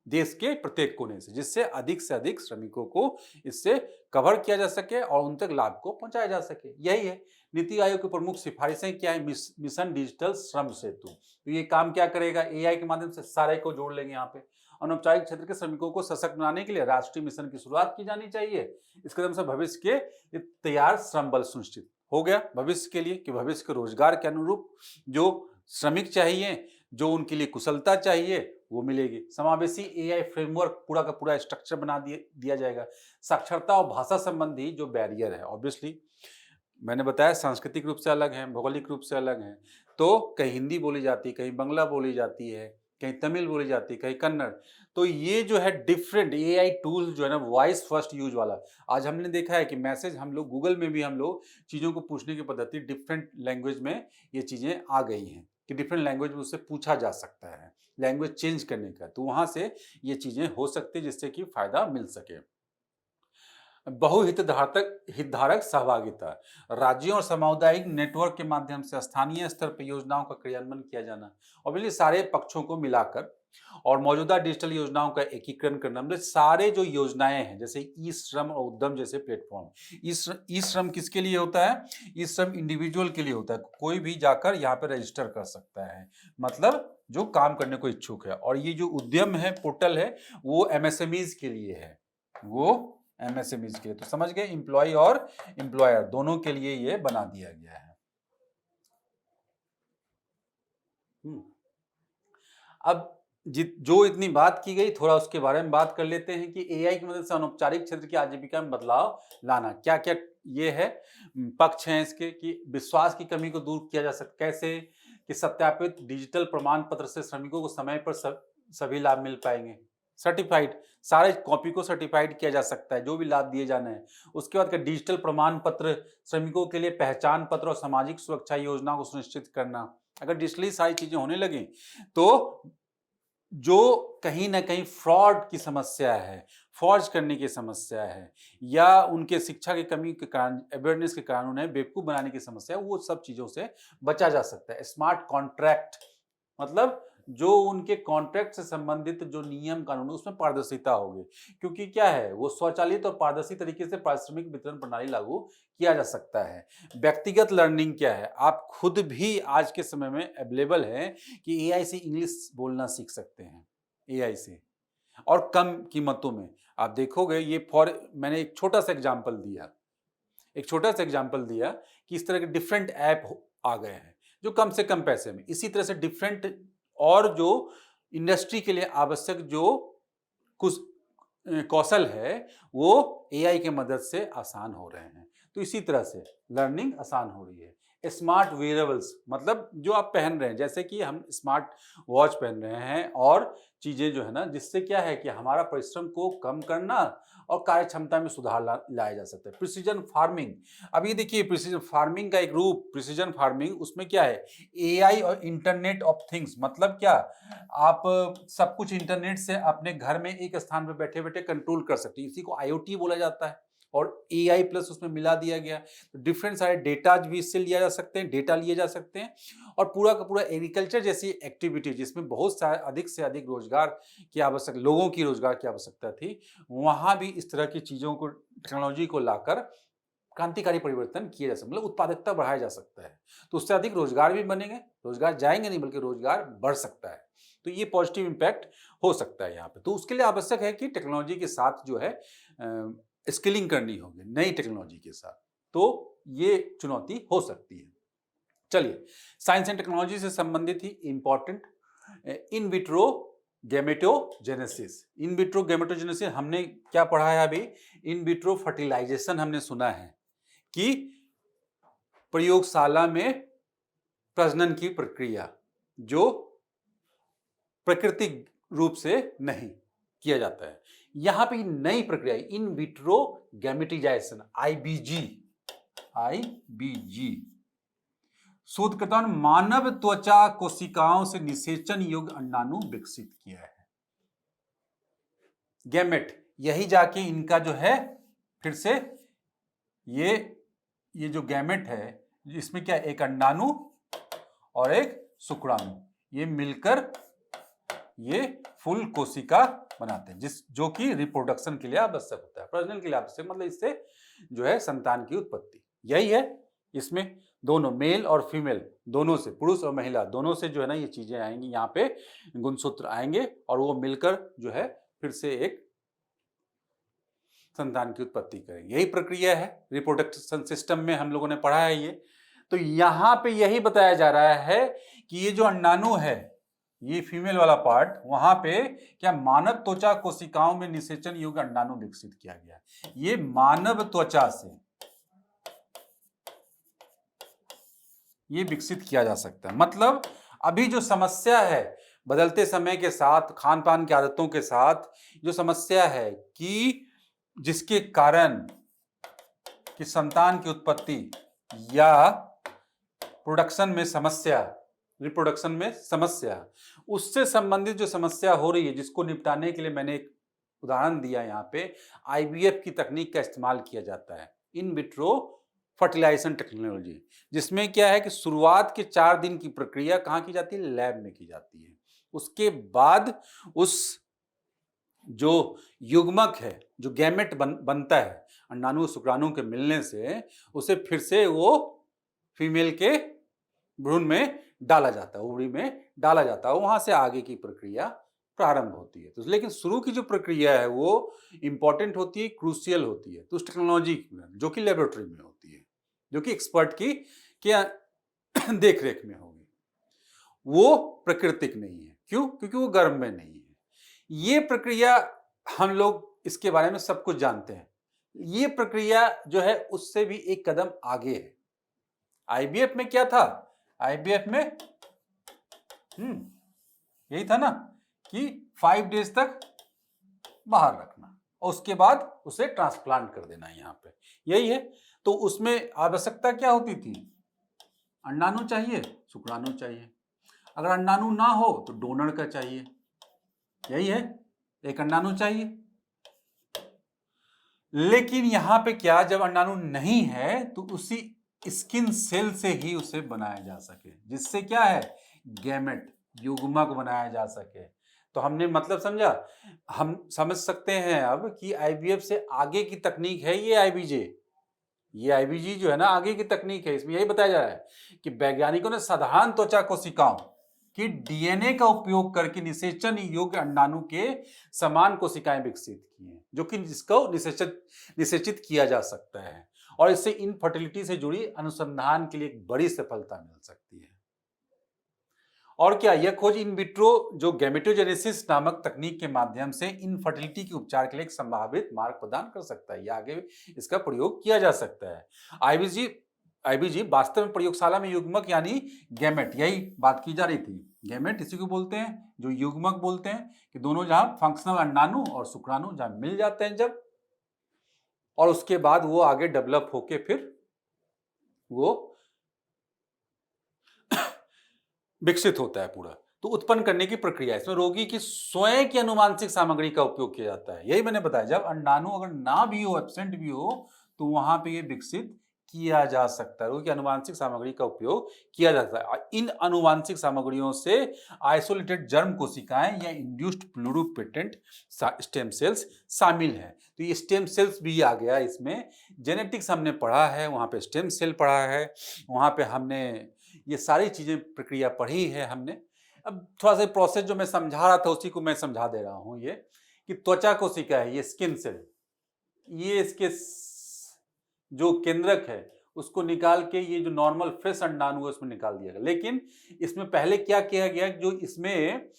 देश के प्रत्येक कोने से अधिक श्रमिकों को इससे कवर किया जा सके और उन तक लाभ को पहुंचाया जा सके। यही है नीति आयोग की प्रमुख सिफारिशें क्या है। मिशन डिजिटल श्रम सेतु, तो ये काम क्या करेगा, एआई के माध्यम से सारे को जोड़ लेंगे। यहाँ पे अनौपचारिक क्षेत्र के श्रमिकों को सशक्त बनाने के लिए राष्ट्रीय मिशन की शुरुआत की जानी चाहिए। इस कदम से भविष्य के तैयार श्रम बल सुनिश्चित हो गया भविष्य के लिए, कि भविष्य के रोजगार के अनुरूप जो श्रमिक चाहिए, जो उनके लिए कुशलता चाहिए, वो मिलेगी। समावेशी एआई फ्रेमवर्क पूरा का पूरा स्ट्रक्चर बना दिया जाएगा। साक्षरता और भाषा संबंधी जो बैरियर है, ऑब्वियसली मैंने बताया सांस्कृतिक रूप से अलग है, भौगोलिक रूप से अलग है, तो कहीं हिंदी बोली जाती है, कहीं बांग्ला बोली जाती है, कहीं तमिल बोली जाती है, कहीं कन्नड़। तो ये जो है डिफरेंट एआई टूल जो है ना, वॉइस फर्स्ट यूज वाला, आज हमने देखा है कि मैसेज हम लोग गूगल में भी हम लोग चीज़ों को पूछने की पद्धति डिफरेंट लैंग्वेज में ये चीज़ें आ गई हैं कि डिफरेंट लैंग्वेज में उससे पूछा जा सकता है, लैंग्वेज चेंज करने का। तो वहाँ से ये चीज़ें हो सकती है जिससे कि फायदा मिल सके। हितधारक सहभागिता, राज्यों और सामुदायिक नेटवर्क के माध्यम से स्थानीय स्तर पर योजनाओं का क्रियान्वयन किया जाना, और बिल्कुल सारे पक्षों को मिलाकर और मौजूदा डिजिटल योजनाओं का एकीकरण करना। मतलब सारे जो योजनाएं हैं जैसे ई श्रम और उद्यम जैसे प्लेटफॉर्म, ई श्रम किसके लिए होता है, ई श्रम इंडिविजुअल के लिए होता है, कोई भी जाकर यहाँ पे रजिस्टर कर सकता है, मतलब जो काम करने को इच्छुक है। और ये जो उद्यम है पोर्टल है वो एमएसएमईज के लिए है, वो एमएसएमईज के लिए। तो समझ गए, एम्प्लॉय और एम्प्लॉयर दोनों के लिए ये बना दिया गया है। अब जो इतनी बात की गई, थोड़ा उसके बारे में बात कर लेते हैं कि एआई की मदद से अनौपचारिक क्षेत्र की आजीविका में बदलाव लाना। क्या क्या ये है पक्ष हैं इसके, कि विश्वास की कमी को दूर किया जा सकता, कैसे कि सत्यापित डिजिटल प्रमाण पत्र से श्रमिकों को समय पर सभी लाभ मिल पाएंगे। सर्टिफाइड, सारे कॉपी को सर्टिफाइड किया जा सकता है जो भी लाभ दिए जाने हैं। उसके बाद का डिजिटल प्रमाण पत्र, श्रमिकों के लिए पहचान पत्र और सामाजिक सुरक्षा योजना को सुनिश्चित करना। अगर डिजिटली सारी चीजें होने लगी तो जो कहीं ना कहीं फ्रॉड की समस्या है, फॉर्ज करने की समस्या है, या उनके शिक्षा की कमी के कारण, अवेयरनेस के कारण उन्हें बेवकूफ बनाने की समस्या है, वो सब चीजों से बचा जा सकता है। स्मार्ट कॉन्ट्रैक्ट मतलब जो उनके कॉन्ट्रैक्ट से संबंधित जो नियम कानून उसमें पारदर्शिता होगी, क्योंकि क्या है वो स्वचालित और पारदर्शी तरीके से पारिश्रमिक वितरण प्रणाली लागू किया जा सकता है। व्यक्तिगत लर्निंग क्या है, आप खुद भी आज के समय में अवेलेबल है कि एआई से इंग्लिश बोलना सीख सकते हैं, एआई से, और कम कीमतों में। आप देखोगे ये मैंने एक छोटा सा एग्जाम्पल दिया कि इस तरह के डिफरेंट ऐप आ गए हैं जो कम से कम पैसे में, इसी तरह से डिफरेंट और जो इंडस्ट्री के लिए आवश्यक जो कुछ कौशल है वो एआई के मदद से आसान हो रहे हैं। तो इसी तरह से लर्निंग आसान हो रही है। स्मार्ट वेयरेबल्स मतलब जो आप पहन रहे हैं, जैसे कि हम स्मार्ट वॉच पहन रहे हैं और चीजें जो है ना, जिससे क्या है कि हमारा परिश्रम को कम करना और कार्य क्षमता में सुधार लाया जा सकता है। प्रिसीजन फार्मिंग, अब ये देखिए प्रिसीजन फार्मिंग का एक रूप, प्रिसीजन फार्मिंग, उसमें क्या है एआई और इंटरनेट ऑफ थिंग्स। मतलब क्या, आप सब कुछ इंटरनेट से अपने घर में एक स्थान पर बैठे बैठे कंट्रोल कर सकते हैं, इसी को आईओटी बोला जाता है। और एआई प्लस उसमें मिला दिया गया, तो डिफरेंट सारे डेटा भी इससे लिया जा सकते हैं, डेटा लिए जा सकते हैं। और पूरा का पूरा एग्रीकल्चर जैसी एक्टिविटी जिसमें बहुत सारे अधिक से अधिक रोजगार की आवश्यकता, लोगों की रोजगार की आवश्यकता थी, वहां भी इस तरह की चीजों को, टेक्नोलॉजी को लाकर क्रांतिकारी परिवर्तन किया जा सकता, मतलब उत्पादकता बढ़ाया जा सकता है। तो उससे अधिक रोजगार भी बनेंगे, रोजगार जाएंगे नहीं बल्कि रोजगार बढ़ सकता है। तो ये पॉजिटिव इंपैक्ट हो सकता है यहाँ पे। तो उसके लिए आवश्यक है कि टेक्नोलॉजी के साथ जो है स्किलिंग करनी होगी नई टेक्नोलॉजी के साथ, तो ये चुनौती हो सकती है। चलिए, साइंस एंड टेक्नोलॉजी से संबंधित ही important in vitro gametogenesis. In vitro gametogenesis हमने क्या पढ़ा है अभी, इन विट्रो फर्टिलाइजेशन हमने सुना है कि प्रयोगशाला में प्रजनन की प्रक्रिया जो प्राकृतिक रूप से नहीं किया जाता है, यहां पे नई प्रक्रिया इन विट्रो गैमेटाइजेशन, आईबीजी शोधकर्ताओं ने मानव त्वचा कोशिकाओं से निषेचन योग्य अंडाणु विकसित किया है। गैमेट, यही जाके इनका जो है फिर से ये जो गैमेट है इसमें क्या, एक अंडाणु और एक शुक्राणु, ये मिलकर ये फुल कोशिका बनाते हैं, जो कि रिप्रोडक्शन के लिए आवश्यक होता है, प्रजनन के लिए आवश्यक, मतलब इससे जो है संतान की उत्पत्ति। यही है, इसमें दोनों मेल और फीमेल दोनों से, पुरुष और महिला दोनों से जो है ना ये चीजें आएंगी, यहाँ पे गुणसूत्र आएंगे और वो मिलकर जो है फिर से एक संतान की उत्पत्ति करेंगे। यही प्रक्रिया है रिप्रोडक्शन सिस्टम में, हम लोगों ने पढ़ा है ये। तो यहाँ पे यही बताया जा रहा है कि ये जो अंडाणु है, ये फीमेल वाला पार्ट, वहां पे क्या मानव त्वचा कोशिकाओं में निषेचन योग्य अंडाणु विकसित किया गया। ये मानव त्वचा से ये विकसित किया जा सकता है। मतलब अभी जो समस्या है बदलते समय के साथ, खान पान की आदतों के साथ, जो समस्या है कि जिसके कारण कि संतान की उत्पत्ति या प्रोडक्शन में समस्या, रिप्रोडक्शन में समस्या, उससे संबंधित जो समस्या हो रही है, जिसको निपटाने के लिए मैंने एक उदाहरण दिया यहाँ पे, आईवीएफ की तकनीक का इस्तेमाल किया जाता है, इन विट्रो फर्टिलाइजेशन टेक्नोलॉजी, जिसमें क्या है कि शुरुआत के 4 दिन की प्रक्रिया कहाँ की जाती है, लैब में की जाती है। उसके बाद उस जो युग्मक है, जो गैमेट बनता है अंडाणु शुक्राणु के मिलने से, उसे फिर से वो फीमेल के भ्रूण में डाला जाता है, ओवरी में डाला जाता है, वहां से आगे की प्रक्रिया प्रारंभ होती है। तो लेकिन शुरू की जो प्रक्रिया है वो इंपॉर्टेंट होती है, क्रूशियल होती है, तो उस टेक्नोलॉजी जो कि लेबोरेटरी में होती है, जो कि एक्सपर्ट की क्या देख रेख में होगी, वो प्राकृतिक नहीं है। क्यों? क्योंकि वो गर्भ में नहीं है। ये प्रक्रिया हम लोग इसके बारे में सब कुछ जानते हैं। ये प्रक्रिया जो है उससे भी एक कदम आगे है। आईवीएफ में क्या था? आईवीएफ में यही था ना कि 5 डेज तक बाहर रखना और उसके बाद उसे ट्रांसप्लांट कर देना, यहाँ पे यही है। तो उसमें आवश्यकता क्या होती थी? अंडाणु चाहिए, शुक्राणु चाहिए। अगर अंडाणु ना हो तो डोनर का चाहिए, यही है, एक अंडाणु चाहिए। लेकिन यहां पे क्या, जब अंडाणु नहीं है तो उसी स्किन सेल से ही उसे बनाया जा सके, जिससे क्या है, गैमेट, युग्मक बनाया जा सके। तो हमने मतलब समझा, हम समझ सकते हैं अब कि आईवीएफ से आगे की तकनीक है ये आईबीजे। ये आईबीजी जो है ना आगे की तकनीक है। इसमें यही बताया जा रहा है कि वैज्ञानिकों ने साधारण त्वचा कोशिकाओं कि डीएनए का उपयोग करके निषेचन योग्य अंडाणु के समान कोशिकाएं विकसित की हैं, जो कि जिसको निषेचित किया जा सकता है और इससे इनफर्टिलिटी से जुड़ी अनुसंधान के लिए एक बड़ी सफलता मिल सकती है। और क्या यह खोज इन विट्रो जो गैमेटोजेनेसिस नामक तकनीक के माध्यम से इनफर्टिलिटी के उपचार के लिए एक संभावित मार्ग प्रदान कर सकता है, या आगे इसका प्रयोग किया जा सकता है। आईबीजी वास्तव में प्रयोगशाला में युग्मक यानी गैमेट, यही बात की जा रही थी, गैमेट इसी को बोलते हैं, जो युग्मक बोलते हैं कि दोनों जहां फंक्शनल अंडाणु और शुक्राणु जहां मिल जाते हैं जब, और उसके बाद वो आगे डेवलप होके फिर वो विकसित होता है पूरा। तो उत्पन्न करने की प्रक्रिया, इसमें रोगी की स्वयं की अनुवांशिक सामग्री का उपयोग किया जाता है। यही मैंने बताया, जब अंडाणु अगर ना भी हो, एब्सेंट भी हो, तो वहां पे ये विकसित किया जा सकता है, रोगी की अनुवांशिक सामग्री का उपयोग किया जाता है। इन अनुवांशिक सामग्रियों से आइसोलेटेड जर्म कोशिकाएं या इंड्यूस्ड प्लूरिपोटेंट स्टेम सेल्स शामिल हैं। तो ये स्टेम सेल्स भी आ गया इसमें। जेनेटिक्स हमने पढ़ा है, वहां पे स्टेम सेल पढ़ा है, वहां पे हमने ये सारी चीजें प्रक्रिया पढ़ी है हमने। अब थोड़ा सा प्रोसेस जो मैं समझा रहा था उसी को मैं समझा दे रहा हूं, ये कि त्वचा कोशिका है, ये स्किन सेल, ये इसके जो केंद्रक है उसको निकाल के ये जो नॉर्मल फ्रेश अंडाणु है उसमें निकाल दिया गया। लेकिन इसमें पहले क्या किया गया, जो इसमें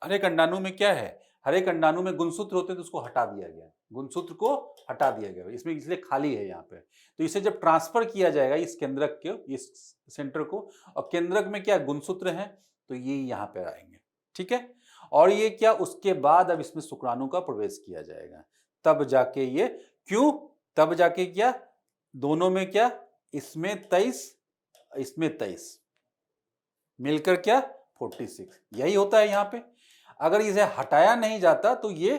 हर एक अंडाणु में क्या है, हर एक अंडाणु में गुणसूत्र होते हैं, तो उसको हटा दिया गया, गुणसूत्र को हटा दिया गया, इसमें इसलिए खाली है यहाँ पे। तो इसे जब ट्रांसफर किया जाएगा इस केंद्रक के, इस सेंटर को, और केंद्रक में क्या गुणसूत्र है, तो ये यहाँ पे आएंगे, ठीक है। और ये क्या, उसके बाद अब इसमें शुक्राणु का प्रवेश किया जाएगा, तब जाके ये, क्यों, तब जाके क्या, दोनों में क्या, इसमें 23, इसमें 23 मिलकर क्या 46, यही होता है यहाँ पे। अगर इसे हटाया नहीं जाता तो ये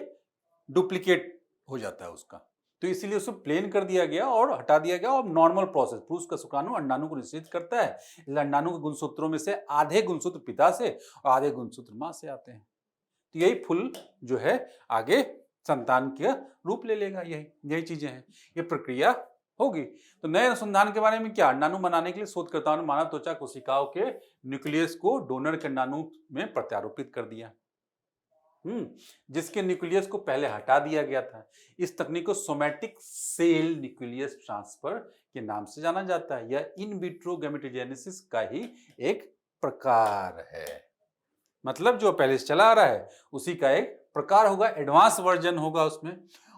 डुप्लीकेट हो जाता है उसका, तो इसीलिए उसको प्लेन कर दिया गया और हटा दिया गया। और नॉर्मल प्रोसेस, पुरुष का शुक्राणु अंडाणु को निषेचित करता है, इसलिए अंडाणु के गुणसूत्रों में से आधे गुणसूत्र पिता से और आधे गुणसूत्र मां से आते हैं। तो यही फूल जो है आगे संतान का रूप ले लेगा। यही चीजें हैं, ये प्रक्रिया होगी। तो नए अनुसंधान के बारे में क्या, अंडाणु बनाने के लिए शोधकर्ताओं ने मानव त्वचा कोशिकाओं के न्यूक्लियस को डोनर के अंडाणु में प्रत्यारोपित कर दिया, जिसके न्यूक्लियस को पहले हटा दिया गया था। इस तकनीक को सोमैटिक सेल न्यूक्लियस ट्रांसफर के नाम से जाना जाता है। यह इन विट्रो गैमेटोजेनेसिस का ही एक प्रकार है। मतलब जो पहले से चला आ रहा है उसी का एक प्रकार होगा, एडवांस वर्जन होगा उसमें।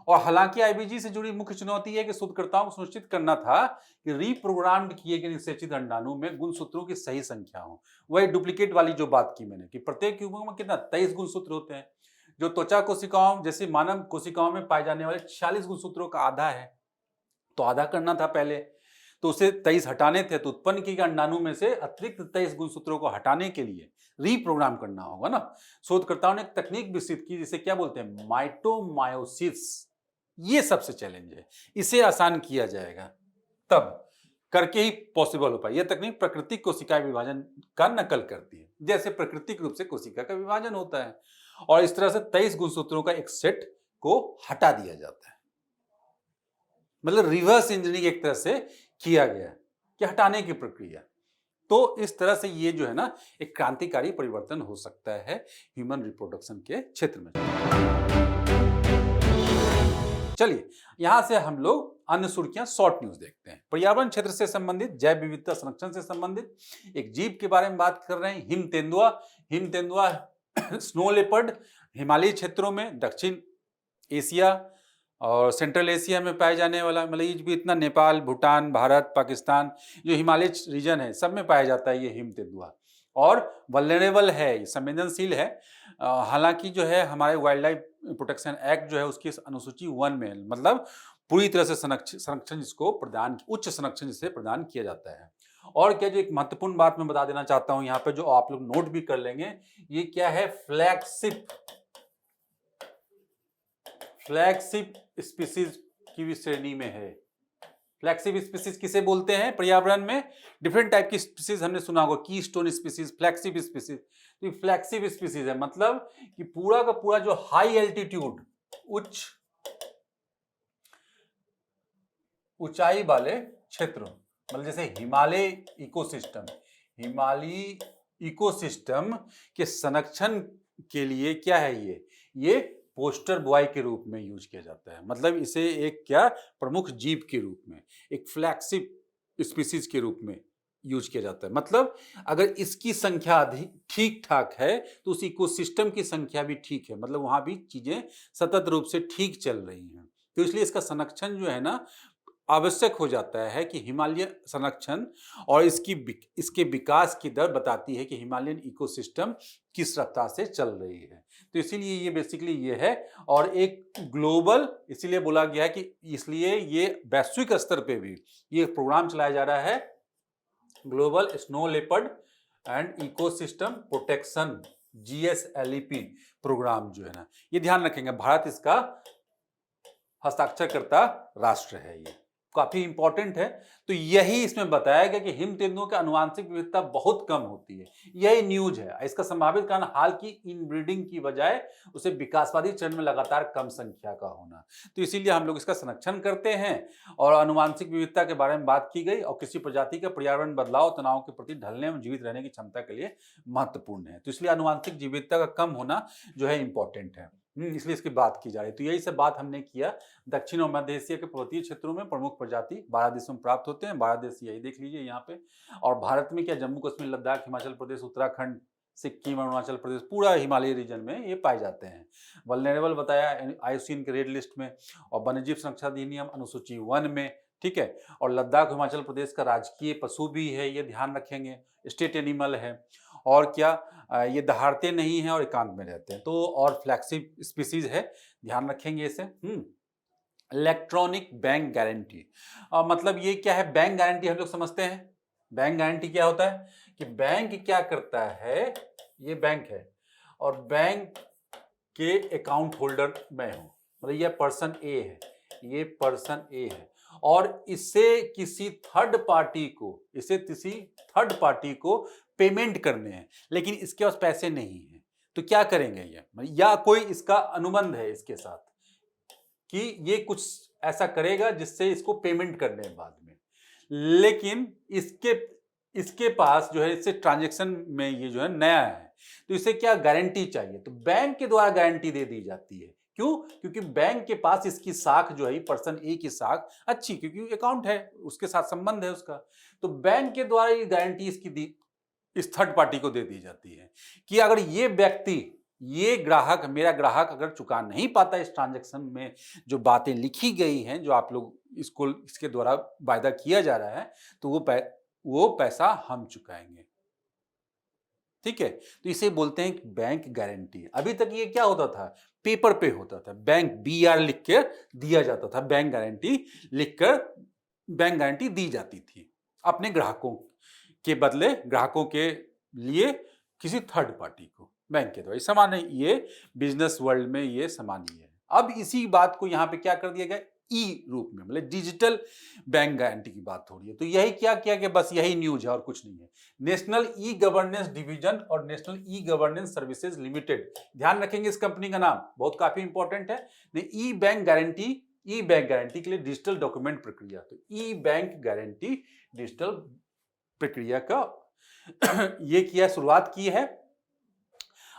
और हालांकि आईबीजी से जुड़ी मुख्य चुनौती है कि शोधकर्ताओं को सुनिश्चित करना था कि रीप्रोग्राम्ड किए गए निषेचित अंडाणु में गुणसूत्रों की सही संख्या हो। वही डुप्लीकेट वाली जो बात की मैंने कि प्रत्येक युग्म में कितना 23 गुणसूत्र होते हैं, जो त्वचा कोशिकाओं जैसे मानव कोशिकाओं में पाए जाने वाले 46 गुणसूत्रों का आधा है, तो आधा करना था पहले, तो उसे 23 हटाने थे, तो उत्पन्न किए गए अंडाणु में से अतिरिक्त 23 गुणसूत्रों को हटाने के लिए रीप्रोग्राम करना होगा ना। शोधकर्ताओं ने एक तकनीक विकसित की जिसे क्या बोलते हैं, माइटोमायोसिस। ये सबसे चैलेंज है, इसे आसान किया जाएगा तब करके ही पॉसिबल हो पाए। यह तकनीक प्राकृतिक कोशिका विभाजन का नकल करती है, जैसे प्राकृतिक रूप से कोशिका का विभाजन होता है, और इस तरह से 23 गुणसूत्रों का एक सेट को हटा दिया जाता है। मतलब रिवर्स इंजीनियरिंग एक तरह से किया गया कि हटाने की प्रक्रिया। तो इस तरह से ये जो है ना एक क्रांतिकारी परिवर्तन हो सकता है ह्यूमन रिप्रोडक्शन के क्षेत्र में। चलिए यहां से हम लोग अन्य सुर्खियां शॉर्ट न्यूज देखते हैं। पर्यावरण क्षेत्र से संबंधित, जैव विविधता संरक्षण से संबंधित एक जीव के बारे में बात कर रहे हैं, हिम तेंदुआ स्नो लेपर्ड हिमालयी क्षेत्रों में, दक्षिण एशिया और सेंट्रल एशिया में पाए जाने वाला, मतलब ये भी इतना नेपाल, भूटान, भारत, पाकिस्तान जो हिमालय रीजन है सब में पाया जाता है ये हिम तेंदुआ। और वल्नरेबल है, संवेदनशील है। हालांकि जो है हमारे वाइल्ड लाइफ प्रोटेक्शन एक्ट जो है उसकी अनुसूची 1 में है, मतलब पूरी तरह से संरक्षण जिसको प्रदान, उच्च संरक्षण जिसे प्रदान किया जाता है। और क्या, जो एक महत्वपूर्ण बात मैं बता देना चाहता हूं यहाँ पे, जो आप लोग नोट भी कर लेंगे, ये क्या है, फ्लैगशिप स्पीसीज की भी श्रेणी में है। फ्लैगशिप स्पीसीज किसे बोलते हैं पर्यावरण में, डिफरेंट टाइप की स्पीसीज हमने सुना होगा, कीस्टोन स्पीसीज, फ्लैगशिप स्पीसीज। तो फ्लैगशिप स्पीसीज है मतलब कि पूरा का पूरा जो हाई एल्टीट्यूड, उच्च ऊंचाई वाले क्षेत्र, मतलब जैसे हिमालयी इकोसिस्टम के संरक्षण के लिए क्या है, ये पोस्टर बॉय के रूप में यूज किया जाता है। मतलब इसे एक क्या, प्रमुख जीव के रूप में, एक फ्लैगशिप स्पीसीज के रूप में यूज किया जाता है। मतलब अगर इसकी संख्या ठीक ठाक है तो उस इकोसिस्टम की संख्या भी ठीक है, मतलब वहां भी चीजें सतत रूप से ठीक चल रही हैं। तो इसलिए इसका संरक्षण जो है ना आवश्यक हो जाता है कि हिमालय संरक्षण, और इसके विकास की दर बताती है कि हिमालयन इकोसिस्टम किस रफ्तार से चल रही है। तो इसीलिए ये बेसिकली ये है, और एक ग्लोबल इसीलिए बोला गया है कि इसलिए ये वैश्विक स्तर पे भी ये प्रोग्राम चलाया जा रहा है, global snow leopard and ecosystem protection, GSLEP program जो है ना, ये ध्यान रखेंगे, भारत इसका हस्ताक्षरकर्ता राष्ट्र है, ये काफी इंपॉर्टेंट है। तो यही इसमें बताया गया कि हिम तेंदुओं की आनुवांशिक विविधता बहुत कम होती है, यही न्यूज है। इसका संभावित कारण हाल की इनब्रीडिंग की बजाय उसे विकासवादी चरण में लगातार कम संख्या का होना। तो इसीलिए हम लोग इसका संरक्षण करते हैं, और आनुवांशिक विविधता के बारे में बात की गई, और किसी प्रजाति के पर्यावरण बदलाव तनाव के प्रति ढलने एवं जीवित रहने की क्षमता के लिए महत्वपूर्ण है। तो इसलिए आनुवांशिक विविधता का कम होना जो है इंपॉर्टेंट है, इसलिए इसकी बात की जा रही है। तो यही सब बात हमने किया। दक्षिण और मध्य एशिया के पर्वतीय क्षेत्रों में प्रमुख प्रजाति 12 देशों में प्राप्त होते हैं। 12 देश यही देख लीजिए यहाँ पे। और भारत में क्या, जम्मू कश्मीर, लद्दाख, हिमाचल प्रदेश, उत्तराखंड, सिक्किम, अरुणाचल प्रदेश, पूरा हिमालय रीजन में ये पाए जाते हैं। वल्नरेबल बताया IUCN के रेड लिस्ट में, और वन्यजीव संरक्षण अधिनियम अनुसूची 1 में, ठीक है। और लद्दाख हिमाचल प्रदेश का राजकीय पशु भी है, ये ध्यान रखेंगे, स्टेट एनिमल है। और क्या, ये दहाड़ते नहीं हैं और एकांत में रहते हैं। तो और फ्लैगशिप स्पीसीज है, ध्यान रखेंगे इसे। इलेक्ट्रॉनिक बैंक गारंटी, मतलब ये क्या है, बैंक गारंटी हम लोग समझते हैं। बैंक गारंटी क्या होता है कि बैंक क्या करता है, ये बैंक है और बैंक के अकाउंट होल्डर मैं हूं, मतलब ये पर्सन ए है, ये पर्सन ए है, और इसे किसी थर्ड पार्टी को पेमेंट करने हैं, लेकिन इसके पास पैसे नहीं है। तो क्या करेंगे ये, या कोई इसका अनुबंध है इसके साथ कि ये कुछ ऐसा करेगा जिससे इसको पेमेंट करने हैं बाद में, लेकिन इसके पास जो है इससे ट्रांजैक्शन में ये जो है नया है, तो इसे क्या गारंटी चाहिए, तो बैंक के द्वारा गारंटी दे दी जाती है। क्यों? क्योंकि बैंक के पास इसकी साख जो है पर्सन ए की साख अच्छी, क्योंकि अकाउंट है उसके साथ संबंध है उसका, तो बैंक के द्वारा ये गारंटी इसकी दी, इस थर्ड पार्टी को दे दी जाती है कि अगर ये व्यक्ति, ये ग्राहक, मेरा ग्राहक अगर चुका नहीं पाता इस ट्रांजैक्शन में जो बातें लिखी गई हैं, जो आप लोग इसको इसके द्वारा वायदा किया जा रहा है, तो वो पैसा हम चुकाएंगे। ठीक है, तो इसे बोलते हैं बैंक गारंटी। अभी तक ये क्या होता था, पेपर पे होता था, बैंक BR लिख कर दिया जाता था, बैंक गारंटी लिखकर बैंक गारंटी दी जाती थी अपने ग्राहकों के बदले, ग्राहकों के लिए किसी थर्ड पार्टी को बैंक के द्वारा। सामान्य ये बिजनेस वर्ल्ड में ये सामान्य है। अब इसी बात को यहाँ पे क्या कर दिया गया, ई रूप में, मतलब डिजिटल बैंक गारंटी की बात हो रही है। तो यही क्या किया गया, बस यही न्यूज है और कुछ नहीं है। नेशनल ई गवर्नेंस डिवीजन और national e governance services limited, ध्यान रखेंगे इस कंपनी का नाम, बहुत काफी इंपॉर्टेंट है। ई बैंक गारंटी, ई बैंक गारंटी के लिए डिजिटल डॉक्यूमेंट प्रक्रिया, तो ई बैंक गारंटी डिजिटल प्रक्रिया का ये किया, शुरुआत की है।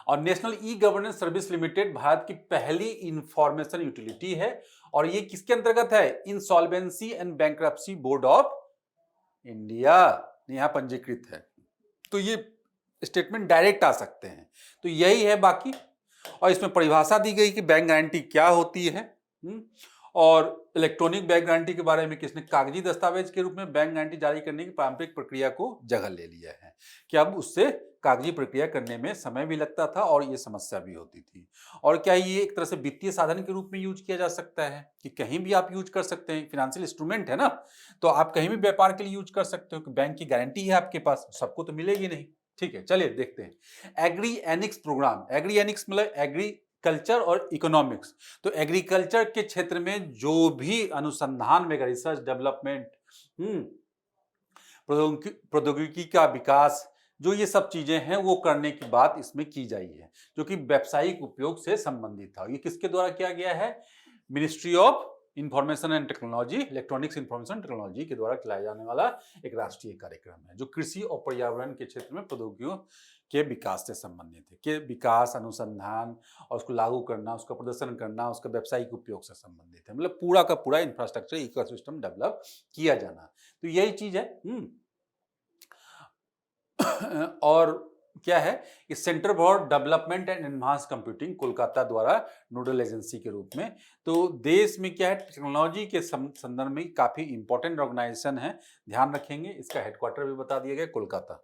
और national e governance service limited Bharat की पहली इंफॉर्मेशन यूटिलिटी है, और ये किसके अंतर्गत है, insolvency and bankruptcy board of India यहां पंजीकृत है। तो ये स्टेटमेंट डायरेक्ट आ सकते हैं, तो यही है बाकी। और इसमें परिभाषा दी गई कि बैंक गारंटी क्या होती है, और इलेक्ट्रॉनिक बैंक गारंटी के बारे में किसने कागजी दस्तावेज के रूप में बैंक गारंटी जारी करने की पारंपरिक प्रक्रिया को जगह ले लिया है, कि अब उससे कागजी प्रक्रिया करने में समय भी लगता था और ये समस्या भी होती थी। और क्या ये एक तरह से वित्तीय साधन के रूप में यूज किया जा सकता है, कि कहीं भी आप यूज कर सकते हैं, फाइनेंशियल इंस्ट्रूमेंट है ना, तो आप कहीं भी व्यापार के लिए यूज कर सकते हो, कि बैंक की गारंटी है आपके पास, सबको तो मिलेगी नहीं। ठीक है, चलिए देखते हैं agri enics program. Agri enics मतलब एग्रीकल्चर और इकोनॉमिक्स। तो एग्रीकल्चर के क्षेत्र में जो भी अनुसंधान में, रिसर्च डेवलपमेंट, प्रौद्योगिकी का विकास, जो ये सब चीजें हैं वो करने की बात इसमें की जाई है, जो कि व्यावसायिक उपयोग से संबंधित था। ये किसके द्वारा किया गया है, ministry of information and technology, electronics information technology के द्वारा चलाया जाने वाला एक राष्ट्रीय कार्यक्रम है, जो कृषि और पर्यावरण के क्षेत्र में प्रौद्योगिकियों के विकास से संबंधित है, कि विकास, अनुसंधान और उसको लागू करना, उसका प्रदर्शन करना, उसका व्यावसायिक उपयोग से संबंधित है, मतलब पूरा का पूरा इंफ्रास्ट्रक्चर इकोसिस्टम डेवलप किया जाना। तो यही चीज है। और क्या है, इस centre for development and advance computing Kolkata द्वारा नोडल एजेंसी के रूप में। तो देश में क्या है, टेक्नोलॉजी के संदर्भ में काफी इंपॉर्टेंट ऑर्गेनाइजेशन है, ध्यान रखेंगे। इसका हेडक्वार्टर भी बता दिया गया, Kolkata.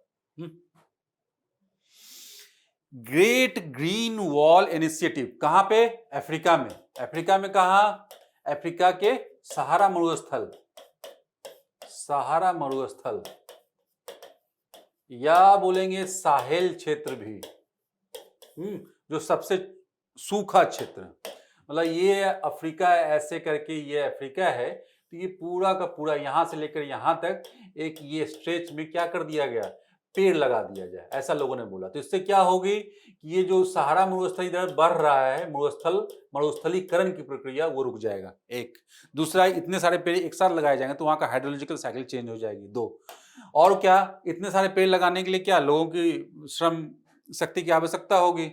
Great green wall initiative कहां पे, अफ्रीका में। अफ्रीका में कहा, अफ्रीका के सहारा मरुस्थल, सहारा मरुस्थल या बोलेंगे साहेल क्षेत्र भी, जो सबसे सूखा क्षेत्र, मतलब ये अफ्रीका ऐसे करके ये अफ्रीका है, तो ये पूरा का पूरा यहां से लेकर यहां तक एक ये स्ट्रेच में क्या कर दिया गया, पेड़ लगा दिया जाए, ऐसा लोगों ने बोला। तो इससे क्या होगी कि ये जो सहारा मरुस्थल इधर बढ़ रहा है, मरुस्थलीकरण की प्रक्रिया वो रुक जाएगा। एक दूसरा, इतने सारे पेड़ एक साथ लगाए जाएंगे तो वहां का हाइड्रोलॉजिकल साइकिल चेंज हो जाएगी। दो, और क्या, इतने सारे पेड़ लगाने के लिए क्या लोगों की श्रम शक्ति की आवश्यकता होगी,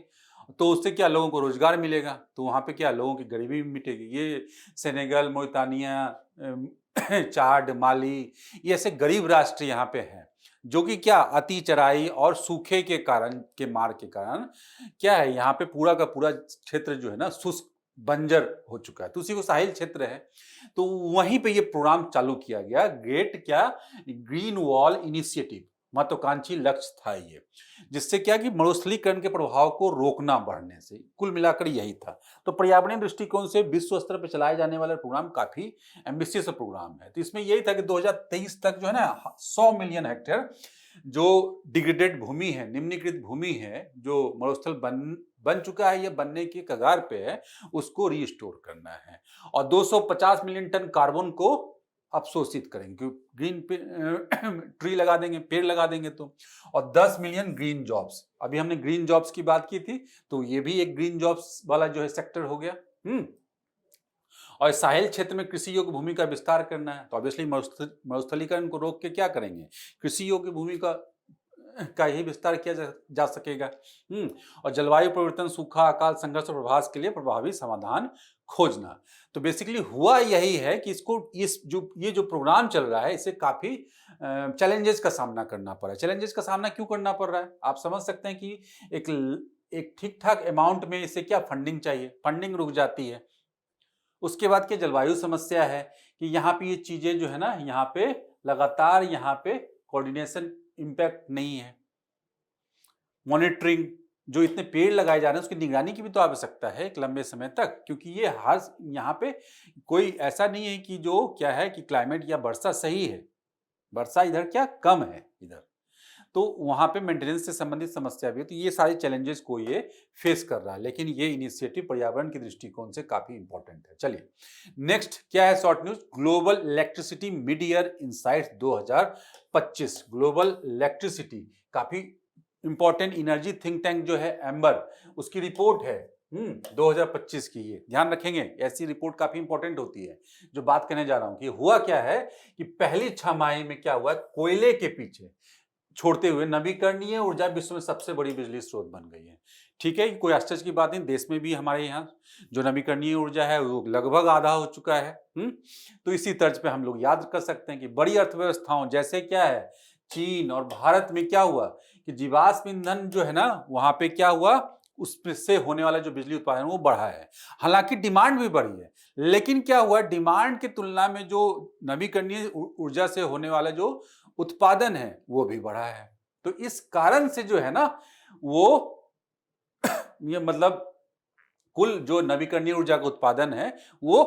तो उससे क्या लोगों को रोजगार मिलेगा, तो वहां पे क्या लोगों की गरीबी भी मिटेगी। ये सेनेगल, मोरितानिया, चाड, माली, ये ऐसे गरीब राष्ट्र यहाँ पे हैं, जो कि क्या अति चराई और सूखे के कारण, के मार के कारण क्या है, यहाँ पे पूरा का पूरा क्षेत्र जो है ना शुष्क बंजर हो चुका है, तो उसी को साहिल क्षेत्र है। तो वहीं पे ये प्रोग्राम चालू किया गया, ग्रेट क्या ग्रीन वॉल इनिशिएटिव, महत्वाकांक्षी लक्ष्य था ये, जिससे क्या कि मरुस्थलीकरण के प्रभाव को रोकना बढ़ने से, कुल मिलाकर यही था। तो पर्यावरणीय दृष्टिकोण से विश्व स्तर पर चलाए जाने वाला प्रोग्राम काफी एम्बिशियस प्रोग्राम है। तो इसमें यही था कि 2023 तक जो है ना 100 मिलियन हेक्टेयर जो डिग्रेडेड भूमि है, निम्नीकृत भूमि है, जो मरुस्थल बन चुका है या बनने के कगार पे है, उसको रीस्टोर करना है, और 250 मिलियन टन कार्बन को अवशोषित करेंगे, क्योंकि ग्रीन ट्री लगा देंगे, पेड़ लगा देंगे तो। और 10 मिलियन ग्रीन जॉब्स, अभी हमने ग्रीन जॉब्स की बात की थी, तो ये भी एक ग्रीन जॉब्स वाला जो है सेक्टर हो गया। और साहिल क्षेत्र में कृषि योग्य भूमि का विस्तार करना है, तो ऑब्वियसली मरुस्थलीकरण को रोक के क्या करेंगे, कृषि योग्य भूमि का ही विस्तार किया जा सकेगा। और जलवायु परिवर्तन, सूखा, अकाल, संघर्ष और प्रभाव के लिए प्रभावी समाधान खोजना। तो बेसिकली हुआ यही है कि ये जो प्रोग्राम चल रहा है, इसे काफी चैलेंजेस का सामना करना पड़ा है। चैलेंजेस का सामना क्यों करना पड़ रहा है, आप समझ सकते हैं कि एक ठीक ठाक अमाउंट में इसे क्या फंडिंग चाहिए, फंडिंग रुक जाती है। उसके बाद क्या जलवायु समस्या है कि यहाँ पे ये चीजें जो है ना, यहाँ पे लगातार यहाँ पे कोऑर्डिनेशन इम्पैक्ट नहीं है। मॉनिटरिंग, जो इतने पेड़ लगाए जा रहे हैं उसकी निगरानी की भी तो आवश्यकता है एक लंबे समय तक, क्योंकि ये हर यहाँ पे कोई ऐसा नहीं है कि जो क्या है कि क्लाइमेट या वर्षा सही है, वर्षा इधर क्या कम है इधर, तो वहां पे मेंटेनेंस से संबंधित समस्या भी है। तो ये सारे चैलेंजेस को ये फेस कर रहा है, लेकिन ये इनिशिएटिव पर्यावरण के दृष्टिकोण से काफी इंपॉर्टेंट है। चलिए नेक्स्ट क्या है short news, global electricity mid year insights 2025। Global electricity काफी इंपॉर्टेंट एनर्जी थिंक टैंक जो है एम्बर, उसकी रिपोर्ट है 2025 की। ये ध्यान रखेंगे, ऐसी रिपोर्ट काफी इंपॉर्टेंट होती है। जो बात करने जा रहा हूं कि हुआ क्या है कि पहली छमाही में क्या हुआ, कोयले के पीछे छोड़ते हुए नवीकरणीय ऊर्जा विश्व में सबसे बड़ी बिजली स्रोत बन गई है। ठीक है, कोई आश्चर्य की बात नहीं, देश में भी हमारे यहाँ जो नवीकरणीय ऊर्जा है वो लगभग आधा हो चुका है। तो इसी तर्ज पे हम लोग याद कर सकते हैं कि बड़ी अर्थव्यवस्थाओं जैसे क्या है चीन और भारत में क्या हुआ कि जीवाश्म ईंधन जो है ना, वहां पे क्या हुआ, उससे होने वाला जो बिजली उत्पादन वो बढ़ा है। हालांकि डिमांड भी बढ़ी है, लेकिन क्या हुआ, डिमांड की तुलना में जो नवीकरणीय ऊर्जा से होने वाला जो उत्पादन है वो भी बढ़ा है। तो इस कारण से जो है ना वो ये मतलब कुल जो नवीकरणीय ऊर्जा का उत्पादन है वो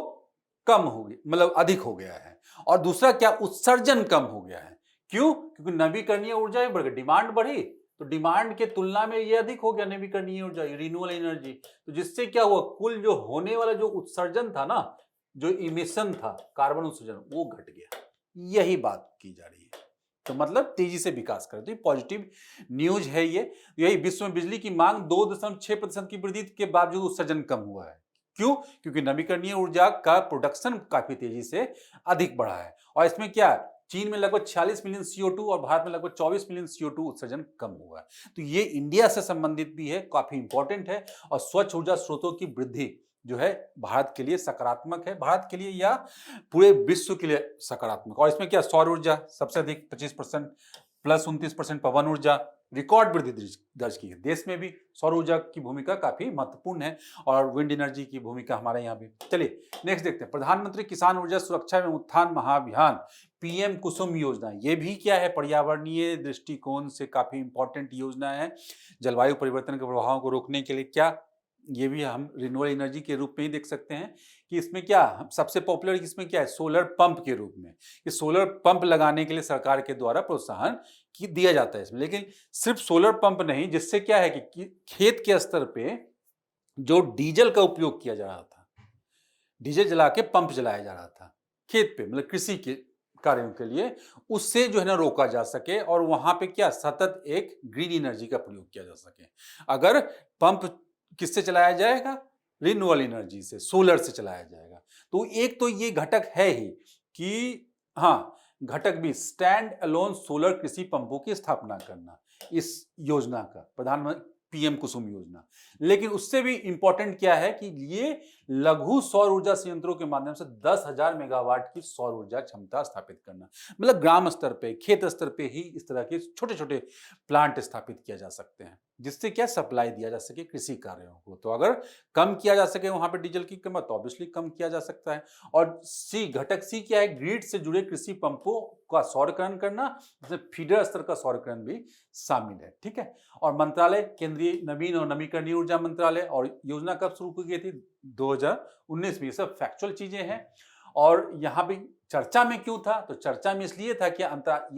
कम हो गया, मतलब अधिक हो गया है। और दूसरा क्या, उत्सर्जन कम हो गया है। क्यों, क्योंकि नवीकरणीय ऊर्जा ही बढ़ गई, डिमांड बढ़ी, तो डिमांड के तुलना में ये अधिक हो गया नवीकरणीय ऊर्जा, रिन्यूएबल एनर्जी। तो जिससे क्या हुआ, कुल जो होने वाला जो उत्सर्जन था ना, जो इमिशन था कार्बन उत्सर्जन, वो घट गया। यही बात की जा रही है। तो मतलब तेजी से विकास करे, तो ये पॉजिटिव न्यूज है। ये यही विश्व में बिजली की मांग 2.6% की वृद्धि के बावजूद उत्सर्जन कम हुआ है। क्यों, क्योंकि नवीकरणीय ऊर्जा का प्रोडक्शन काफी तेजी से अधिक बढ़ा है। और इसमें क्या, चीन में लगभग 46 मिलियन CO2 और भारत में लगभग 24 मिलियन CO2 उत्सर्जन कम हुआ है। तो ये इंडिया से संबंधित भी है, काफी इंपॉर्टेंट है। और स्वच्छ ऊर्जा स्रोतों की वृद्धि जो है भारत के लिए सकारात्मक है, भारत के लिए या पूरे विश्व के लिए सकारात्मक। और इसमें क्या, सौर ऊर्जा सबसे अधिक 25% प्लस 29% पवन ऊर्जा, रिकॉर्ड वृद्धि दर्ज की है। देश में भी सौर ऊर्जा की भूमिका काफी महत्वपूर्ण है और विंड एनर्जी की भूमिका हमारे यहाँ भी। चलिए नेक्स्ट देखते हैं, प्रधानमंत्री किसान ऊर्जा सुरक्षा एवं उत्थान महाअभियान PM कुसुम योजना। ये भी क्या है, पर्यावरणीय दृष्टिकोण से काफी इंपॉर्टेंट योजना है। जलवायु परिवर्तन के प्रभावों को रोकने के लिए क्या, ये भी हम रिन्यूएबल एनर्जी के रूप में ही देख सकते हैं कि इसमें क्या सबसे पॉपुलर इसमें क्या है, सोलर पंप के रूप में। कि सोलर पंप लगाने के लिए सरकार के द्वारा प्रोत्साहन दिया जाता है इसमें। लेकिन सिर्फ सोलर पंप नहीं, जिससे क्या है कि खेत के स्तर पे जो डीजल का उपयोग किया जा रहा था, डीजल जला के पंप जलाया जा रहा था खेत पे, मतलब कृषि के कार्यों के लिए, उससे जो है ना रोका जा सके और वहां पे क्या सतत एक ग्रीन एनर्जी का प्रयोग किया जा सके। अगर पंप किससे चलाया जाएगा, रिन्यूएबल एनर्जी से, सोलर से चलाया जाएगा। तो एक तो ये घटक है ही कि हाँ, घटक भी स्टैंड अलोन सोलर कृषि पंपों की स्थापना करना, इस योजना का प्रधानमंत्री PM कुसुम योजना। लेकिन उससे भी इंपॉर्टेंट क्या है कि ये लघु सौर ऊर्जा संयंत्रों के माध्यम से 10,000 मेगावाट की सौर ऊर्जा क्षमता स्थापित करना, मतलब ग्राम स्तर पे, खेत स्तर पे ही इस तरह के छोटे छोटे प्लांट स्थापित किया जा सकते हैं, जिससे क्या सप्लाई दिया जा सके कृषि कार्यों को। तो अगर कम किया जा सके वहां पे डीजल की कीमत, ऑब्वियसली कम किया जा सकता है। और घटक सी क्या है, ग्रिड से जुड़े कृषि पंपों का सौरकरण करना, जिसमें फीडर स्तर का सौरकरण भी शामिल है। ठीक है, और मंत्रालय केंद्रीय नवीन और नवीकरणीय ऊर्जा मंत्रालय, और योजना कब शुरू की गई थी, 2019 में। ये सब फैक्चुअल चीजें हैं। और यहाँ भी चर्चा में क्यों था? तो चर्चा में इसलिए था कि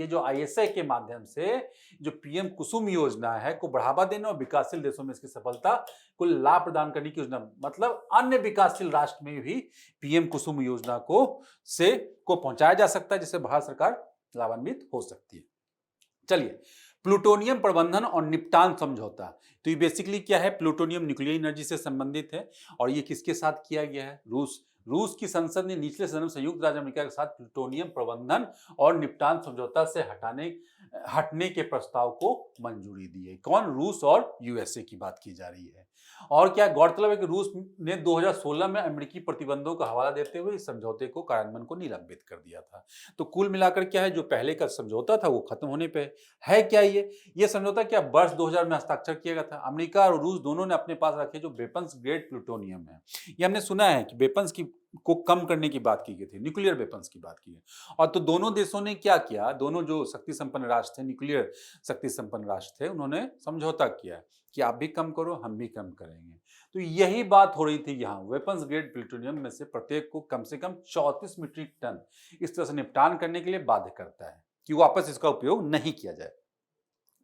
ये जो आईएसए के माध्यम से जो पीएम कुसुम योजना है को बढ़ावा देने और विकासशील देशों में इसकी सफलता को लाभ प्रदान करने की योजना, मतलब अन्य विकासशील राष्ट्र में भी पीएम कुसुम योजना को पहुंचाया जा सकता है, जिससे भारत सरकार लाभान्वित हो सकती है। चलिए, प्लूटोनियम प्रबंधन और निपटान समझौता। तो ये बेसिकली क्या है? प्लूटोनियम न्यूक्लियर एनर्जी से संबंधित है और ये किसके साथ किया गया है? रूस की संसद ने निचले सदन संयुक्त राज्य अमेरिका के साथ प्लूटोनियम प्रबंधन और निपटान समझौता से हटने के प्रस्ताव को मंजूरी दी है। कौन? रूस और यूएसए की बात की जा रही है। और क्या गौरतलब है कि रूस ने 2016 में अमेरिकी प्रतिबंधों का हवाला देते हुए इस समझौते को कार्यान्वयन को निलंबित कर दिया था। तो कुल मिलाकर क्या है, जो पहले का समझौता था वो खत्म होने पे है। क्या ये समझौता क्या वर्ष 2000 में हस्ताक्षर किया गया था। अमेरिका और रूस दोनों ने अपने पास रखे जो वेपन्स ग्रेड प्लूटोनियम है, ये हमने सुना है कि वेपन्स को कम करने की बात की गई थी, न्यूक्लियर वेपन्स की बात की गई। और तो दोनों देशों ने क्या किया, दोनों जो शक्ति संपन्न राष्ट्र थे, न्यूक्लियर शक्ति संपन्न राष्ट्र थे, उन्होंने समझौता किया कि आप भी कम करो, हम भी कम करेंगे। तो यही बात हो रही थी यहाँ। वेपन्स ग्रेड प्लूटोनियम में से प्रत्येक को कम से कम 34 मीट्रिक टन इस तरह से निपटान करने के लिए बाध्य करता है कि वापस इसका उपयोग नहीं किया जाए।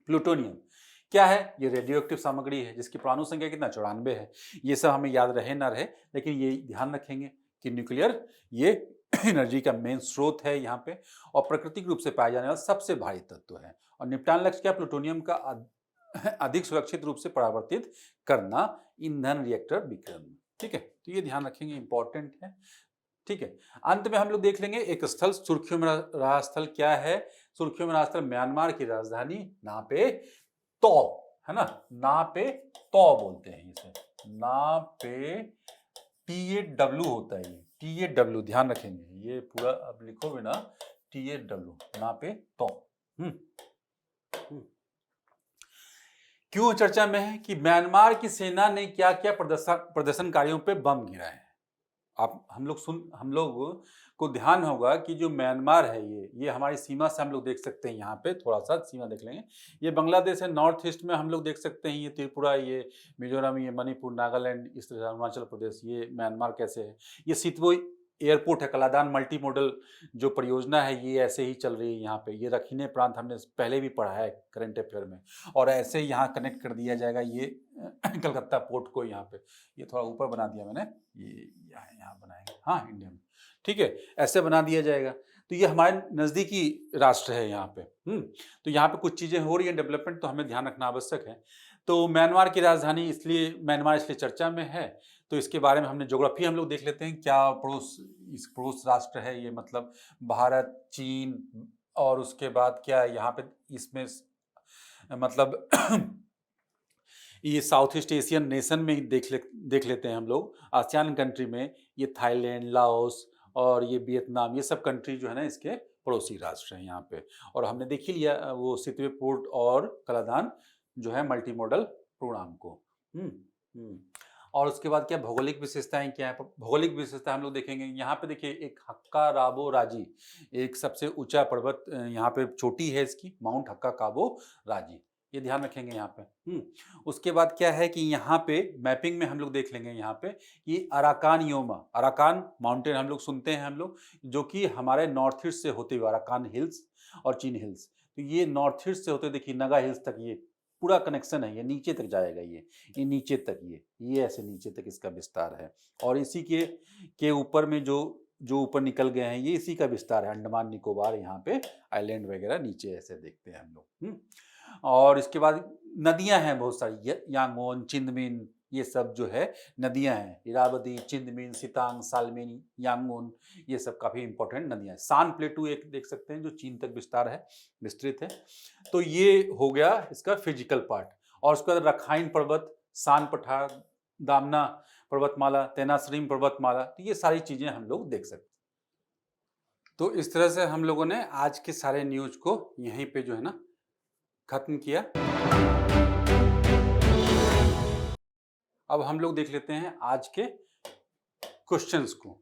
प्लूटोनियम क्या है? ये रेडियो एक्टिव सामग्री है जिसकी परमाणु संख्या कितना? 94 है। ये सब हमें याद रहे ना रहे, लेकिन ये ध्यान रखेंगे कि न्यूक्लियर ये एनर्जी का मेन स्रोत है यहाँ पे और प्राकृतिक रूप से पाया जाने वाला सबसे भारी तत्व है। और निपटान लक्ष्य क्या? प्लूटोनियम का अधिक सुरक्षित रूप से परावर्तित करना ईंधन रिएक्टर विकिरण। ठीक है, तो ये ध्यान रखेंगे, इंपॉर्टेंट है। ठीक है, अंत में हम लोग देख लेंगे एक स्थल सुर्खियों में रहा स्थल क्या है। सुर्खियों में रहा स्थल म्यांमार की राजधानी नापे तो, है ना, नापे तो बोलते हैं इसे, नापे TAW होता है, ये TAW ध्यान रखेंगे, ये पूरा अब लिखोगे ना TAW, नापे तो। क्यों चर्चा में है? कि म्यांमार की सेना ने क्या क्या प्रदर्शनकारियों पे बम गिराए हैं। आप हम लोग को ध्यान होगा कि जो म्यांमार है ये हमारी सीमा से हम लोग देख सकते हैं। यहाँ पे थोड़ा सा सीमा देख लेंगे, ये बांग्लादेश है, नॉर्थ ईस्ट में हम लोग देख सकते हैं ये त्रिपुरा, ये मिजोरम, ये मणिपुर, नागालैंड, इस तरह अरुणाचल प्रदेश, ये म्यांमार कैसे है। ये सितवो एयरपोर्ट है, कलादान मल्टी मॉडल जो परियोजना है ये ऐसे ही चल रही है यहाँ पे। ये रखीने प्रांत हमने पहले भी पढ़ा है करंट अफेयर में, और ऐसे यहाँ कनेक्ट कर दिया जाएगा ये कलकत्ता पोर्ट को। यहाँ पे ये थोड़ा ऊपर बना दिया मैंने, ये यहाँ बनाएंगे, हाँ इंडिया में, ठीक है, ऐसे बना दिया जाएगा। तो ये हमारे नज़दीकी राष्ट्र है यहाँ पे। तो यहाँ पे कुछ चीज़ें हो रही हैं डेवलपमेंट, तो हमें ध्यान रखना आवश्यक है। तो म्यांमार की राजधानी म्यांमार इसलिए चर्चा में है, तो इसके बारे में हमने ज्योग्राफी हम लोग देख लेते हैं। क्या पड़ोस राष्ट्र है ये, मतलब भारत, चीन, और उसके बाद क्या यहाँ पे इसमें मतलब ये साउथ ईस्ट एशियन नेशन में देख लेते हैं हम लोग। आसियान कंट्री में ये थाईलैंड, लाओस और ये वियतनाम, ये सब कंट्री जो है ना इसके पड़ोसी राष्ट्र हैं यहाँ पे। और हमने देख ही लिया वो सितवे पोर्ट और कलादान जो है मल्टी मॉडल प्रोग्राम को। और उसके बाद क्या भौगोलिक विशेषताएं क्या है? भौगोलिक विशेषता हम लोग देखेंगे। यहाँ पे देखिए एक हक्का राबो राजी, एक सबसे ऊंचा पर्वत यहाँ पे चोटी है इसकी, माउंट हक्का काबो राजी, ये ध्यान रखेंगे यहाँ पे। उसके बाद क्या है कि यहाँ पे मैपिंग में हम लोग देख लेंगे यहाँ पे ये अराकान योमा, अराकान माउंटेन हम लोग सुनते हैं हम लोग, जो कि हमारे नॉर्थ ईस्ट से होते हुए अराकान हिल्स और चीन हिल्स, तो ये नॉर्थ ईस्ट से होते देखिए नगा हिल्स तक ये पूरा कनेक्शन है, ये नीचे तक जाएगा, ये नीचे तक, ये ऐसे नीचे तक इसका विस्तार है। और इसी के ऊपर में जो ऊपर निकल गए हैं ये इसी का विस्तार है, अंडमान निकोबार यहाँ पे आइलैंड वगैरह नीचे ऐसे देखते हैं हम लोग। और इसके बाद नदियां हैं बहुत सारी, यांगोन, चिंदमिन, ये सब जो है नदियां हैं, इरावदी, चिंदमिन, सितांग, सालमिन, यांगोन, ये सब काफ़ी इंपॉर्टेंट नदियां हैं। सान प्लेटू एक देख सकते हैं जो चीन तक विस्तृत है। तो ये हो गया इसका फिजिकल पार्ट। और उसके बाद रखाइन पर्वत, सान पठार, दामना पर्वतमाला, तेनासरीम पर्वतमाला, तो ये सारी चीज़ें हम लोग देख सकते हैं। तो इस तरह से हम लोगों ने आज के सारे न्यूज को यहीं पे जो है ना खत्म किया। अब हम लोग देख लेते हैं आज के क्वेश्चंस को।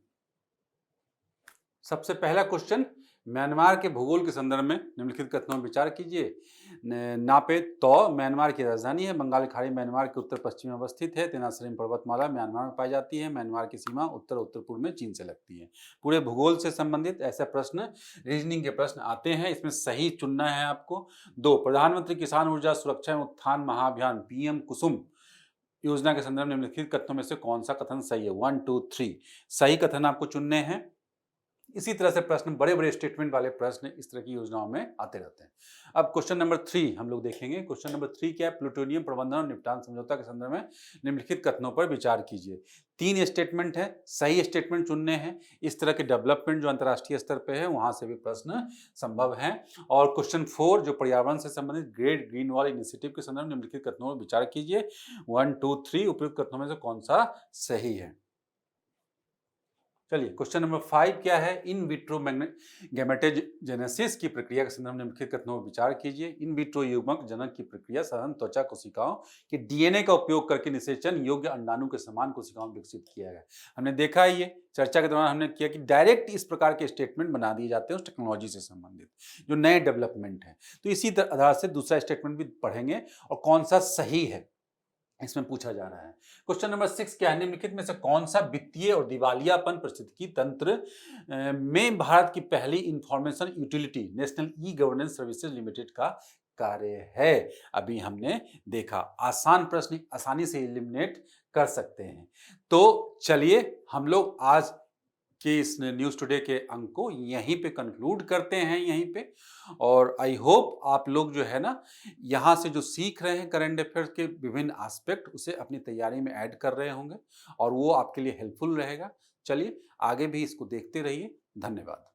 सबसे पहला क्वेश्चन, म्यांमार के भूगोल के संदर्भ में निम्नलिखित कथनों में विचार कीजिए। नापे तो म्यांमार की राजधानी है। बंगाल की खाड़ी म्यांमार के उत्तर पश्चिम में अवस्थित है। तेनासरीम पर्वतमाला म्यांमार में पाई जाती है। म्यांमार की सीमा उत्तर उत्तर पूर्व में चीन से लगती है। पूरे भूगोल से संबंधित ऐसे प्रश्न, रीजनिंग के प्रश्न आते हैं, इसमें सही चुनना है आपको। 2, प्रधानमंत्री किसान ऊर्जा सुरक्षा एवं उत्थान महाअभियान पीएम कुसुम योजना के संदर्भ में निम्नलिखित कथनों में से कौन सा कथन सही है? 1, 2, 3 सही कथन आपको चुनने हैं। इसी तरह से प्रश्न, बड़े बड़े स्टेटमेंट वाले प्रश्न इस तरह की योजनाओं में आते रहते हैं। अब क्वेश्चन नंबर 3 हम लोग देखेंगे। क्वेश्चन नंबर 3 क्या है? प्लूटोनियम प्रबंधन और निपटान समझौता के संदर्भ में निम्नलिखित कथनों पर विचार कीजिए। 3 स्टेटमेंट है, सही स्टेटमेंट चुनने हैं। इस तरह के डेवलपमेंट जो अंतर्राष्ट्रीय स्तर पे है वहां से भी प्रश्न संभव हैं। और क्वेश्चन 4 जो पर्यावरण से संबंधित ग्रेट ग्रीन वॉल इनिशिएटिव के संदर्भ में निम्नलिखित कथनों पर विचार कीजिए। 1, 2, 3 उपयुक्त कथनों में से कौन सा सही है? चलिए, क्वेश्चन नंबर 5 क्या है? इन विट्रो गैमेटोजेनेसिस की प्रक्रिया के संदर्भ में निम्नलिखित कथनों पर विचार कीजिए। इन विट्रो युग्मक जनक की प्रक्रिया साधारण त्वचा कोशिकाओं के डीएनए का उपयोग करके निषेचन योग्य अंडाणु के समान कोशिकाओं में विकसित किया गया। हमने देखा है, ये चर्चा के दौरान हमने किया कि डायरेक्ट इस प्रकार के स्टेटमेंट बना दिए जाते हैं उस टेक्नोलॉजी से संबंधित जो नए डेवलपमेंट है। तो इसी आधार से दूसरा स्टेटमेंट भी पढ़ेंगे और कौन सा सही है इसमें पूछा जा रहा है। क्वेश्चन नंबर 6 क्या है? निम्नलिखित में से कौन सा वित्तीय और दिवालियापन पारिस्थितिकी तंत्र में भारत की पहली information utility national e governance services limited का कार्य है? अभी हमने देखा, आसान प्रश्न आसानी से एलिमिनेट कर सकते हैं। तो चलिए हम लोग आज कि इस न्यूज़ टुडे के अंक को यहीं पे कंक्लूड करते हैं यहीं पे। और आई होप आप लोग जो है ना यहाँ से जो सीख रहे हैं करंट अफेयर्स के विभिन्न एस्पेक्ट उसे अपनी तैयारी में ऐड कर रहे होंगे और वो आपके लिए हेल्पफुल रहेगा। चलिए आगे भी इसको देखते रहिए। धन्यवाद।